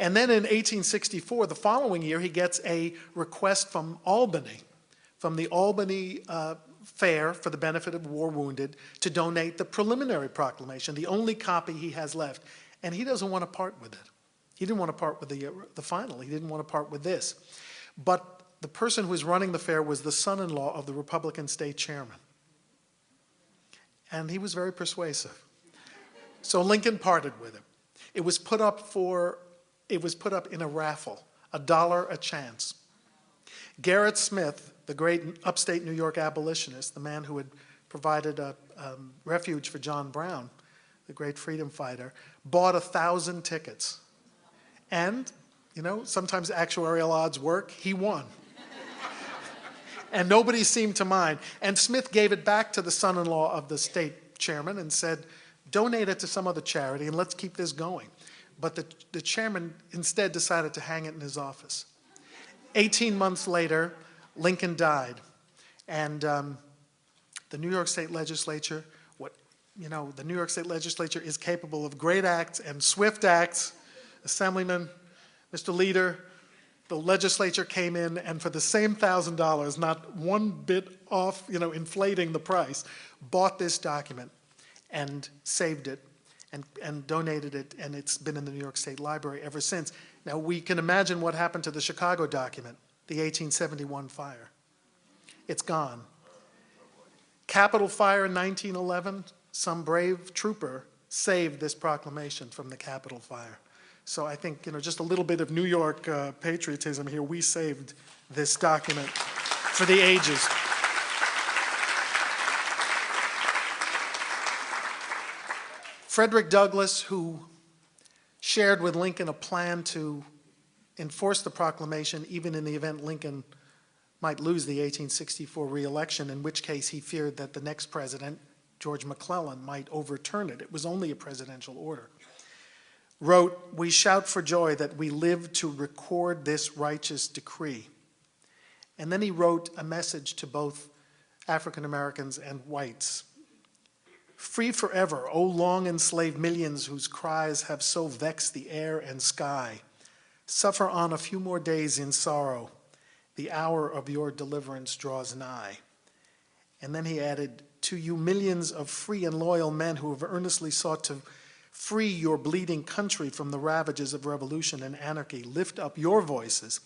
And then in 1864, the following year, he gets a request from Albany, from the Albany Fair for the benefit of war wounded, to donate the preliminary proclamation, the only copy he has left. And he doesn't want to part with it. He didn't want to part with the final. He didn't want to part with this. But the person who was running the fair was the son-in-law of the Republican state chairman. And he was very persuasive. So Lincoln parted with him. It was put up in a raffle, $1 a chance. Garrett Smith, the great upstate New York abolitionist, the man who had provided a refuge for John Brown, the great freedom fighter, bought 1,000 tickets. And, you know, sometimes actuarial odds work. He won. And nobody seemed to mind. And Smith gave it back to the son-in-law of the state chairman and said, donate it to some other charity and let's keep this going. But the chairman instead decided to hang it in his office. 18 months later, Lincoln died. And the New York State Legislature, the New York State Legislature is capable of great acts and swift acts. Assemblyman, Mr. Leader, the legislature came in and for the same $1,000, not one bit off, inflating the price, bought this document and saved it and donated it, and it's been in the New York State Library ever since. Now, we can imagine what happened to the Chicago document, the 1871 fire. It's gone. Capitol fire in 1911, some brave trooper saved this proclamation from the Capitol fire. So I think, just a little bit of New York patriotism here. We saved this document for the ages. Frederick Douglass, who shared with Lincoln a plan to enforce the proclamation even in the event Lincoln might lose the 1864 re-election, in which case he feared that the next president, George McClellan, might overturn it. It was only a presidential order. Wrote, "We shout for joy that we live to record this righteous decree." And then he wrote a message to both African Americans and whites. "Free forever, O long enslaved millions whose cries have so vexed the air and sky. Suffer on a few more days in sorrow. The hour of your deliverance draws nigh." And then he added, "To you millions of free and loyal men who have earnestly sought to free your bleeding country from the ravages of revolution and anarchy, lift up your voices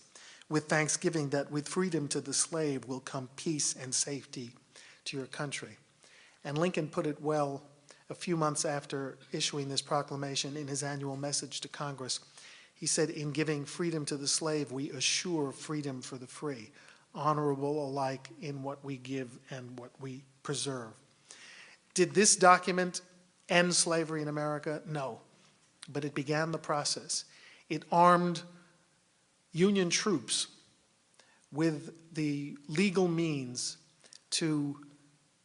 with thanksgiving that with freedom to the slave will come peace and safety to your country." And Lincoln put it well a few months after issuing this proclamation in his annual message to Congress. He said, "In giving freedom to the slave, we assure freedom for the free, honorable alike in what we give and what we preserve." Did this document end slavery in America? No, but it began the process. It armed Union troops with the legal means to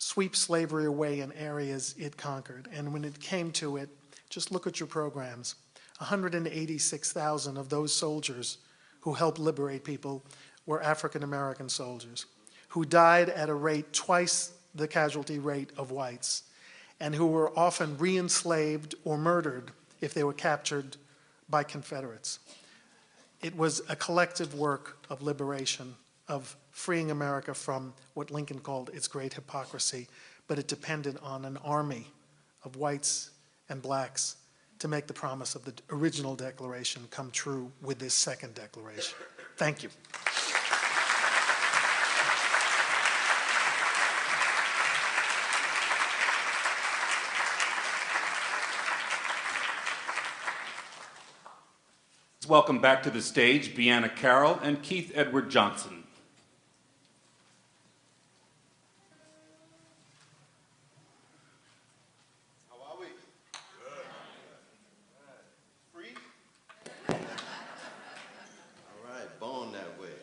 sweep slavery away in areas it conquered. And when it came to it, just look at your programs. 186,000 of those soldiers who helped liberate people were African American soldiers who died at a rate twice the casualty rate of whites, and who were often re-enslaved or murdered if they were captured by Confederates. It was a collective work of liberation, of freeing America from what Lincoln called its great hypocrisy, but it depended on an army of whites and blacks to make the promise of the original Declaration come true with this second declaration. Thank you. Let's welcome back to the stage Deanna Carroll and Keith Edward Johnson. How are we? Good. Free? All right, born that way.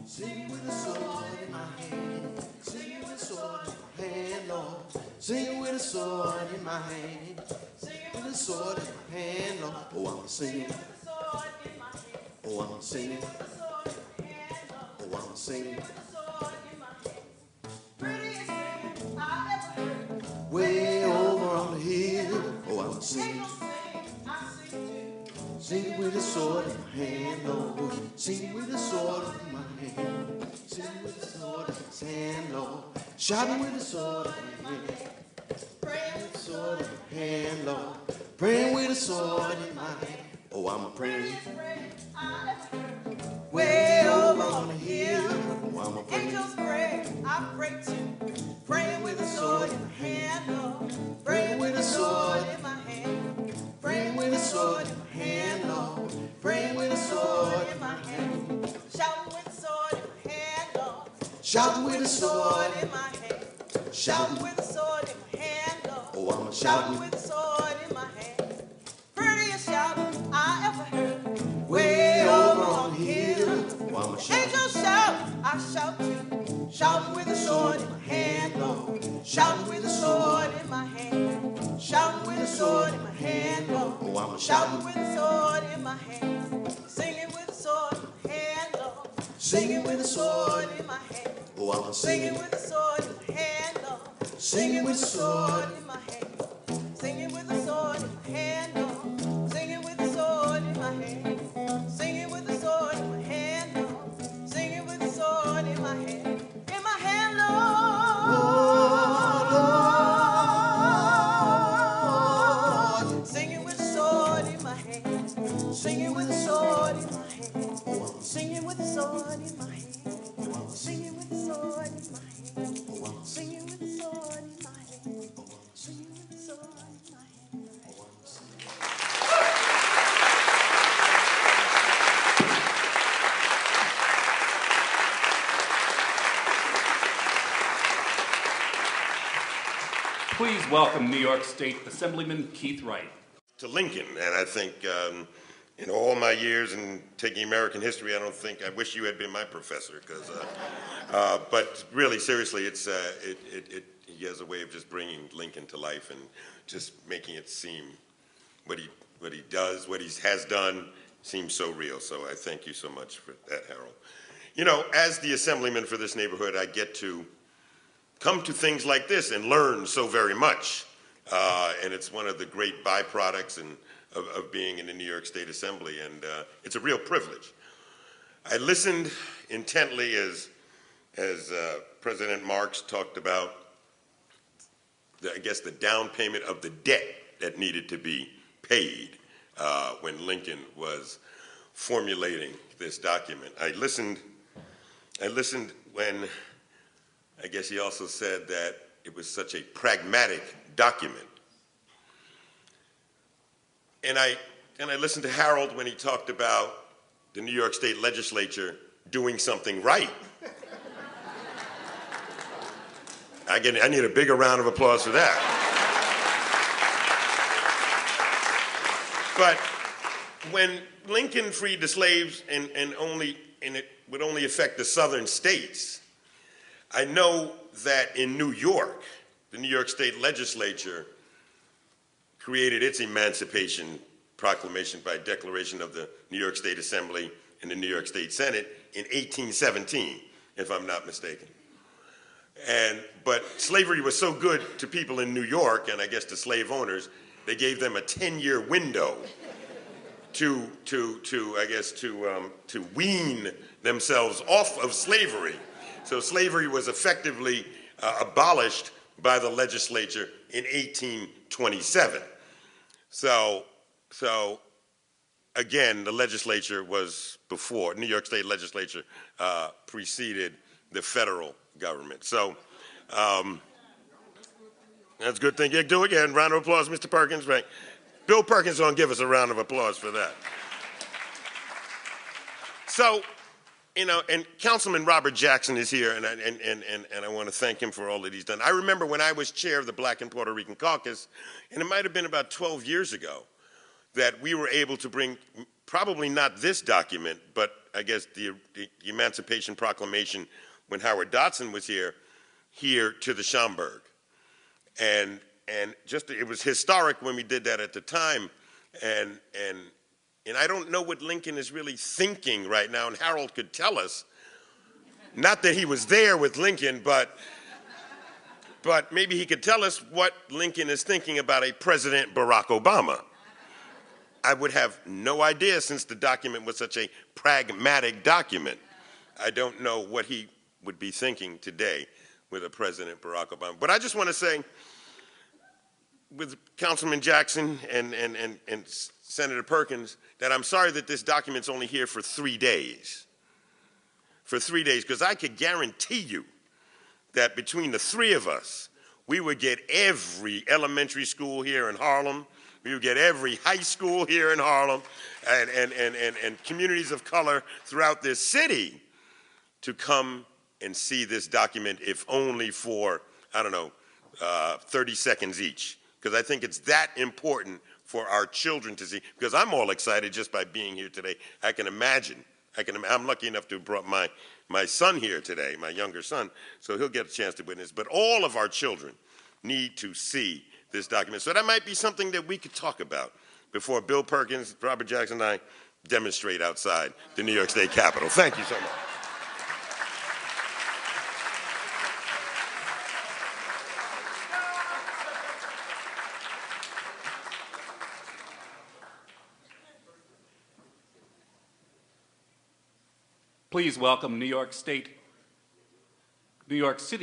Singing with a sword in my hand, singing with a sword in my hand, Lord. Singing with a sword in my hand, singing with a sword in my hand, Lord. Oh, I'm singing. Oh, I'm singing. Oh, I'm singing. Way over on the hill. Oh, I'm singing. Singing with a sword in my hand, Lord. Singing with a sword in my hand. Singing with a sword in his hand, Lord. Shouting with a sword in my hand. Praying with a sword in my hand, Lord. Praying with a sword in my hand. Oh, I'm a praying. Way over on the hill. Oh, I'm a praying. Angels pray, I pray too. Praying with a sword in my hand, Lord. Praying with a sword. in my hand. Praying with a sword in my hand, Lord. Praying with a sword in my hand. Shouting with a sword in my hand, Lord. Shouting with a sword in my hand. Shouting with a sword in my hand, Lord. Oh, I'm a Shouting shouting. with a sword in my hand. Prettiest shouting I ever heard. Way over on the hill. Oh, I'm a shouting. Angels shout, I shout too. Shouting with a sword in my hand, Lord. Shouting with a sword in my hand. Shouting with a sword in my hand, Lord. Oh, I'm a Shouting shouting. with a sword in my hand. Singing with a sword in my hand, Lord. Singing with a sword. in my hand. Oh, I'm a Singing singing. with a sword in my hand, Lord. Singing with a sword. in my hand. Singing with a sword in my hand, Lord. Singing with a sword in my hand. Singing with a sword in my hand, Lord. Singing with a sword in my hand. In my hand, Lord. Singing with a sword in my hand. Singing with a sword in my hand. Singing with a sword in my hand. Singing with a sword in my hand. Singing with a sword in my hand. Please welcome New York State Assemblyman Keith Wright. To Lincoln, and I think in all my years in taking American history, I wish you had been my professor, because, but really, seriously, he has a way of just bringing Lincoln to life and just making it seem what he does, what he has done, seems so real. So I thank you so much for that, Harold. You know, as the assemblyman for this neighborhood, I get to come to things like this and learn so very much. And it's one of the great byproducts of being in the New York State Assembly, and it's a real privilege. I listened intently as President Marks talked about, the down payment of the debt that needed to be paid when Lincoln was formulating this document. I listened when, I guess he also said that it was such a pragmatic document. And I listened to Harold when he talked about the New York State Legislature doing something right. I need a bigger round of applause for that. But when Lincoln freed the slaves and it would only affect the southern states, I know that in New York, the New York State Legislature created its Emancipation Proclamation by declaration of the New York State Assembly and the New York State Senate in 1817, if I'm not mistaken. But slavery was so good to people in New York, and I guess to slave owners, they gave them a 10-year window to wean themselves off of slavery. So slavery was effectively abolished by the legislature in 1827. So again, the legislature was before, New York State Legislature preceded the federal government. So that's a good thing. Yeah, do it again. Round of applause, Mr. Perkins. Right. Bill Perkins is going to give us a round of applause for that. So, you know, and Councilman Robert Jackson is here, and I want to thank him for all that he's done. I remember when I was chair of the Black and Puerto Rican Caucus, and it might have been about 12 years ago, that we were able to bring, probably not this document, but I guess the Emancipation Proclamation when Howard Dotson was here to the Schomburg. And just, it was historic when we did that at the time, and I don't know what Lincoln is really thinking right now, and Harold could tell us. Not that he was there with Lincoln, but maybe he could tell us what Lincoln is thinking about a President Barack Obama. I would have no idea, since the document was such a pragmatic document. I don't know what he would be thinking today with a President Barack Obama. But I just want to say, with Councilman Jackson and Senator Perkins, that I'm sorry that this document's only here for 3 days. For 3 days, because I could guarantee you that between the three of us, we would get every elementary school here in Harlem, we would get every high school here in Harlem, and communities of color throughout this city to come and see this document, if only for, I don't know, 30 seconds each. Because I think it's that important for our children to see, because I'm all excited just by being here today. I can imagine, I'm lucky enough to have brought my son here today, my younger son, so he'll get a chance to witness. But all of our children need to see this document. So that might be something that we could talk about before Bill Perkins, Robert Jackson, and I demonstrate outside the New York State Capitol. Thank you so much. Please welcome New York City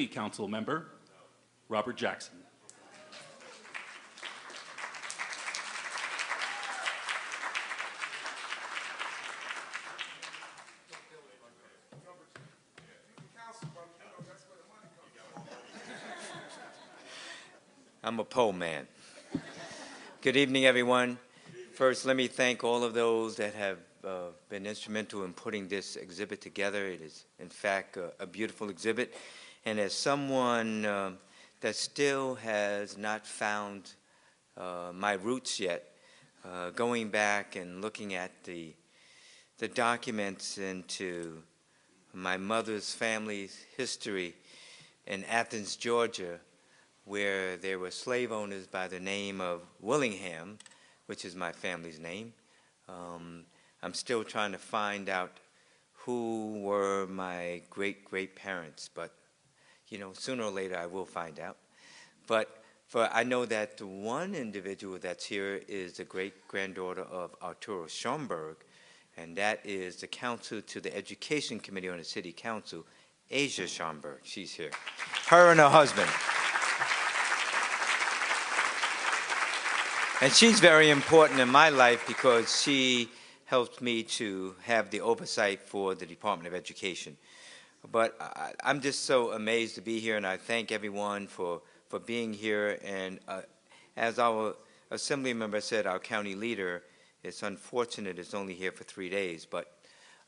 Council member, Robert Jackson. I'm a pole man. Good evening, everyone. First, let me thank all of those that have been instrumental in putting this exhibit together. It is, in fact, a beautiful exhibit. And as someone that still has not found my roots yet, going back and looking at the documents into my mother's family's history in Athens, Georgia, where there were slave owners by the name of Willingham, which is my family's name. I'm still trying to find out who were my great-great-parents, but you know, sooner or later I will find out. But I know that the one individual that's here is the great-granddaughter of Arturo Schomburg, and that is the counsel to the Education Committee on the City Council, Asia Schomburg. She's here. Her and her husband. And she's very important in my life because she helped me to have the oversight for the Department of Education. But I'm just so amazed to be here, and I thank everyone for being here. And as our Assembly member said, our county leader, it's unfortunate it's only here for 3 days, but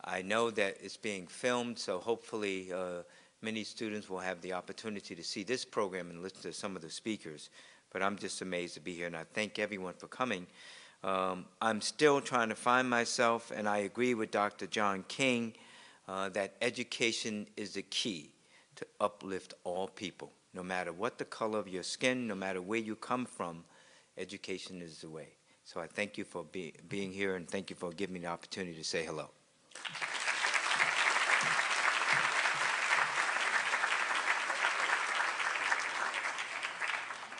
I know that it's being filmed, so hopefully many students will have the opportunity to see this program and listen to some of the speakers. But I'm just amazed to be here, and I thank everyone for coming. I'm still trying to find myself, and I agree with Dr. John King that education is the key to uplift all people. No matter what the color of your skin, no matter where you come from, education is the way. So I thank you for being here, and thank you for giving me the opportunity to say hello.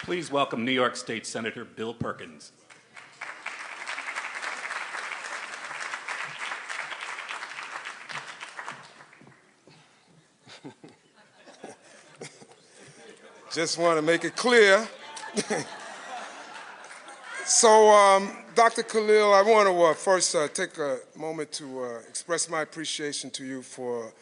Please welcome New York State Senator Bill Perkins. Just want to make it clear. So, Dr. Khalil, I want to first take a moment to express my appreciation to you for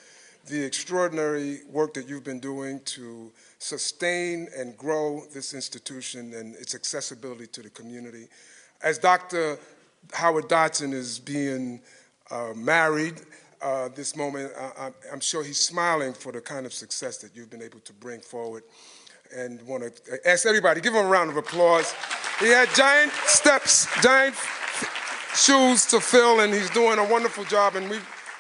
the extraordinary work that you've been doing to sustain and grow this institution and its accessibility to the community. As Dr. Howard Dotson is being married this moment, I'm sure he's smiling for the kind of success that you've been able to bring forward. And want to ask everybody, give him a round of applause. He had giant steps, giant shoes to fill, and he's doing a wonderful job, and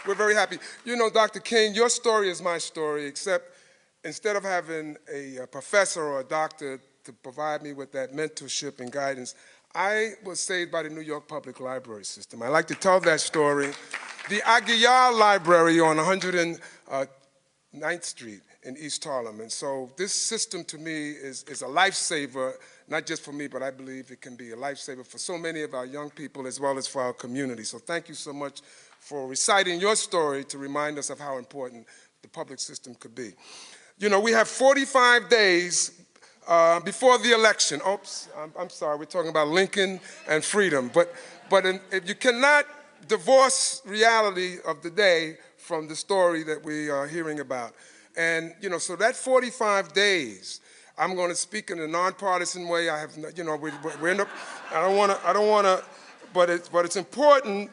we're very happy. You know, Dr. King, your story is my story, except instead of having a professor or a doctor to provide me with that mentorship and guidance, I was saved by the New York Public Library System. I like to tell that story. The Aguilar Library on 109th Street in East Harlem. And so this system to me is a lifesaver, not just for me, but I believe it can be a lifesaver for so many of our young people as well as for our community. So thank you so much for reciting your story to remind us of how important the public system could be. You know, we have 45 days before the election. Oops, I'm sorry, we're talking about Lincoln and freedom. But if you cannot divorce reality of the day from the story that we are hearing about. And, you know, so that 45 days, I'm going to speak in a nonpartisan way. I have, you know, we're in the, I don't want to, but it's important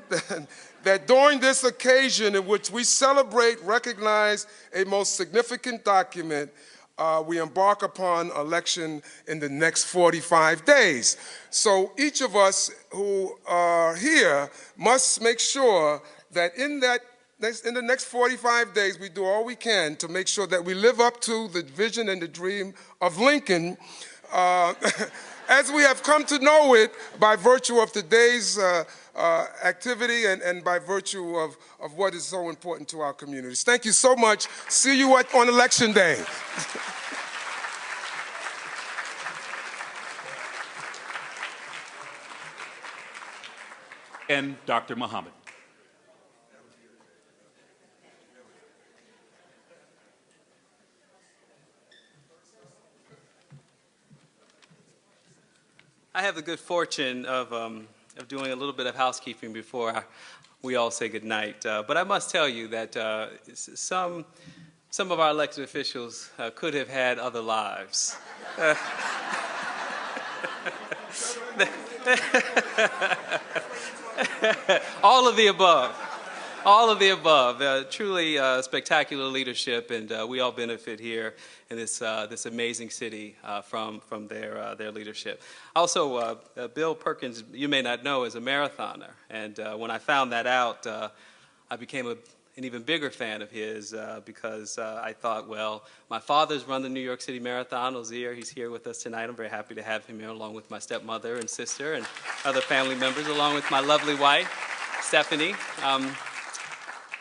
that during this occasion in which we celebrate, recognize a most significant document, we embark upon election in the next 45 days. So each of us who are here must make sure that in the next 45 days, we do all we can to make sure that we live up to the vision and the dream of Lincoln as we have come to know it by virtue of today's activity and by virtue of what is so important to our communities. Thank you so much. See you on Election Day. And Dr. Muhammad. I have the good fortune of doing a little bit of housekeeping before we all say goodnight. But I must tell you that some of our elected officials could have had other lives. All of the above. All of the above. Truly spectacular leadership, and we all benefit here in this amazing city from their leadership. Also, Bill Perkins, you may not know, is a marathoner, and when I found that out, I became an even bigger fan of his because I thought, well, my father's run the New York City Marathon. Ozier, he's here with us tonight. I'm very happy to have him here, along with my stepmother and sister and other family members, along with my lovely wife, Stephanie.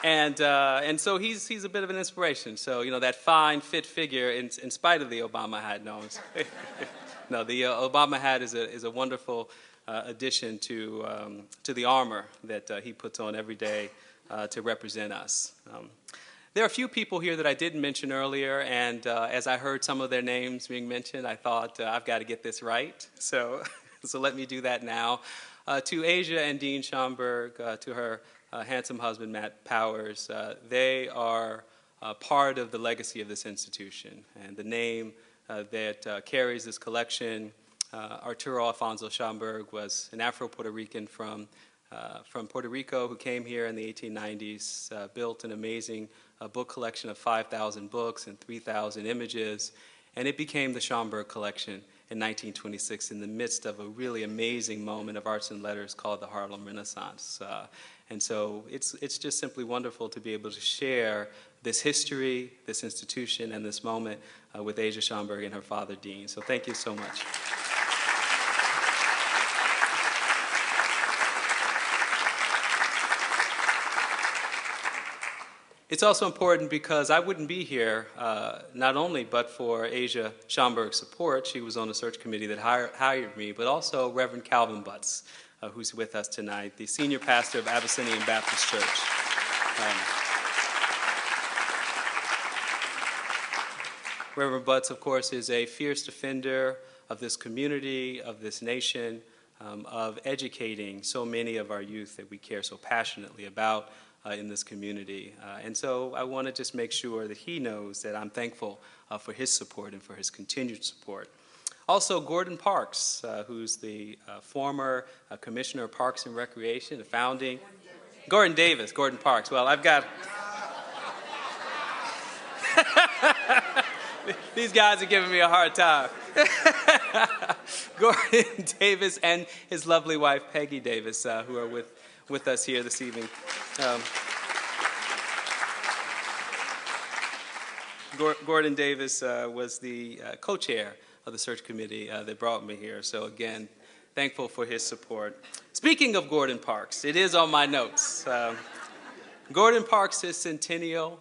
And so he's a bit of an inspiration. So, you know, that fine, fit figure, in spite of the Obama hat. No, no, the Obama hat is a wonderful addition to the armor that he puts on every day to represent us. There are a few people here that I didn't mention earlier, and as I heard some of their names being mentioned, I thought, I've got to get this right. So, so let me do that now. To Asia and Dean Schomburg, to her handsome husband, Matt Powers, they are part of the legacy of this institution. And the name that carries this collection, Arturo Alfonso Schomburg, was an Afro-Puerto Rican from Puerto Rico who came here in the 1890s, built an amazing book collection of 5,000 books and 3,000 images, and it became the Schomburg Collection in 1926 in the midst of a really amazing moment of arts and letters called the Harlem Renaissance. And so it's just simply wonderful to be able to share this history, this institution, and this moment with Asia Schomburg and her father, Dean. So thank you so much. It's also important because I wouldn't be here not only but for Asia Schomburg's support. She was on the search committee that hired me, but also Reverend Calvin Butts, who's with us tonight, the senior pastor of Abyssinian Baptist Church. Reverend Butts, of course, is a fierce defender of this community, of this nation, of educating so many of our youth that we care so passionately about in this community. And so I want to just make sure that he knows that I'm thankful for his support and for his continued support. Also, Gordon Parks, who's the former Commissioner of Parks and Recreation, the founding... Gordon Parks. Well, I've got... These guys are giving me a hard time. Gordon Davis and his lovely wife, Peggy Davis, who are with us here this evening. Gordon Davis was the co-chair of the search committee that brought me here. So again, thankful for his support. Speaking of Gordon Parks, it is on my notes. Gordon Parks' centennial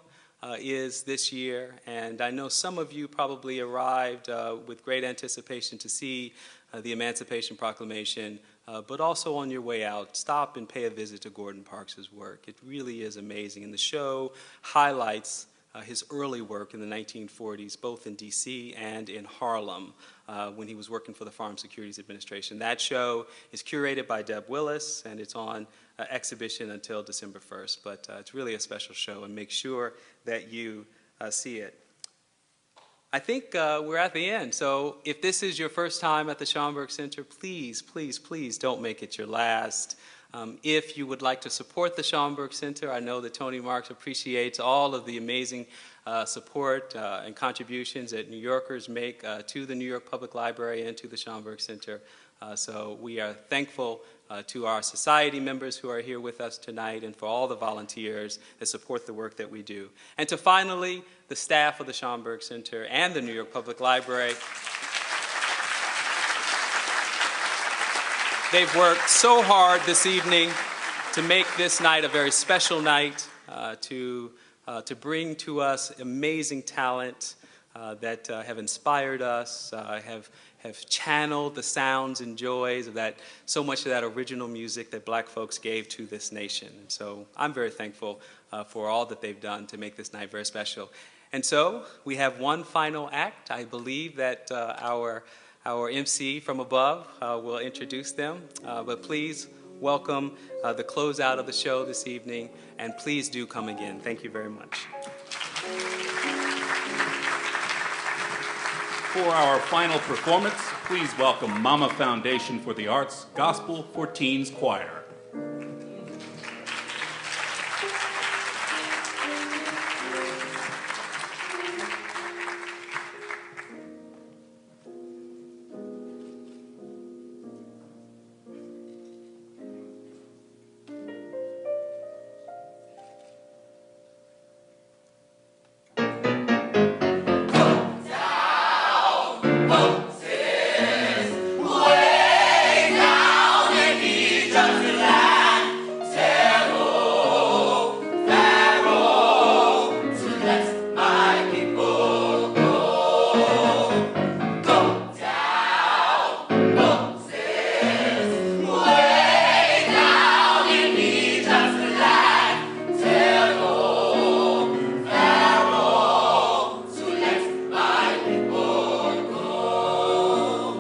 is this year, and I know some of you probably arrived with great anticipation to see the Emancipation Proclamation, but also on your way out, stop and pay a visit to Gordon Parks' work. It really is amazing, and the show highlights his early work in the 1940s, both in D.C. and in Harlem, when he was working for the Farm Securities Administration. That show is curated by Deb Willis, and it's on exhibition until December 1st. But it's really a special show, and make sure that you see it. I think we're at the end. So if this is your first time at the Schomburg Center, please, please, please don't make it your last. If you would like to support the Schomburg Center, I know that Tony Marks appreciates all of the amazing support and contributions that New Yorkers make to the New York Public Library and to the Schomburg Center. So we are thankful to our society members who are here with us tonight and for all the volunteers that support the work that we do. And to finally, the staff of the Schomburg Center and the New York Public Library. They've worked so hard this evening to make this night a very special night, to bring to us amazing talent that have inspired us, have channeled the sounds and joys of that, so much of that original music that black folks gave to this nation. And so I'm very thankful for all that they've done to make this night very special. And so we have one final act. I believe that our MC from above will introduce them, but please welcome the closeout of the show this evening, and please do come again. Thank you very much. For our final performance, please welcome Mama Foundation for the Arts Gospel for Teens Choir.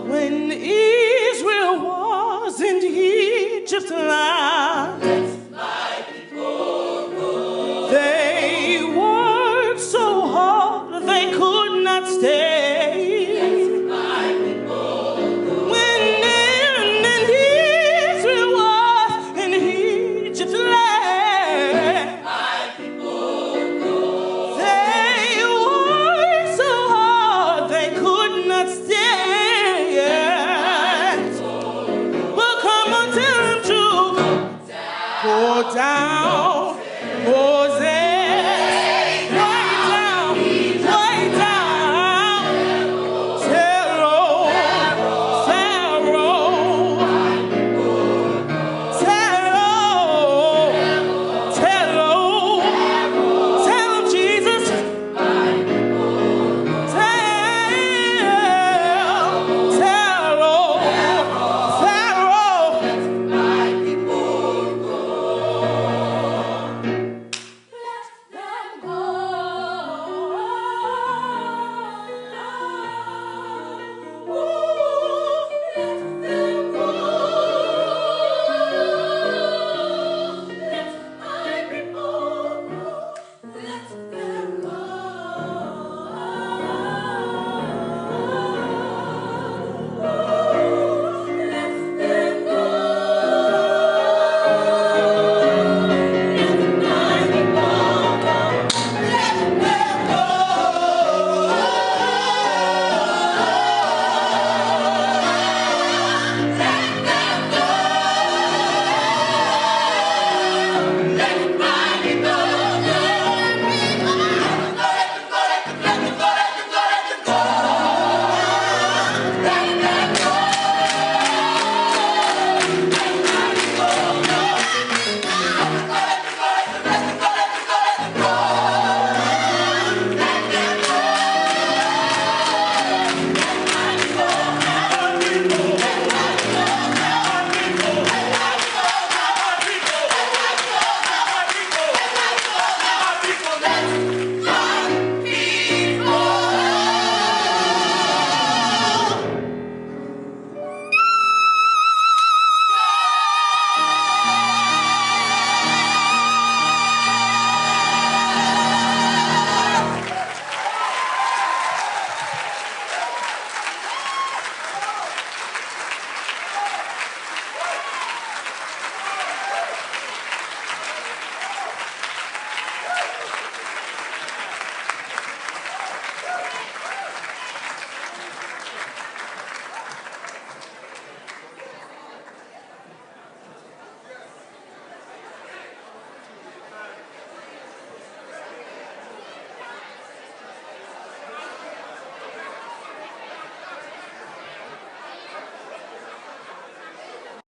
When Israel was in Egypt's land, they worked so hard they could not stay. When Israel was in Egypt's land, they worked so hard they could not stay. But come on, tell them to go down, go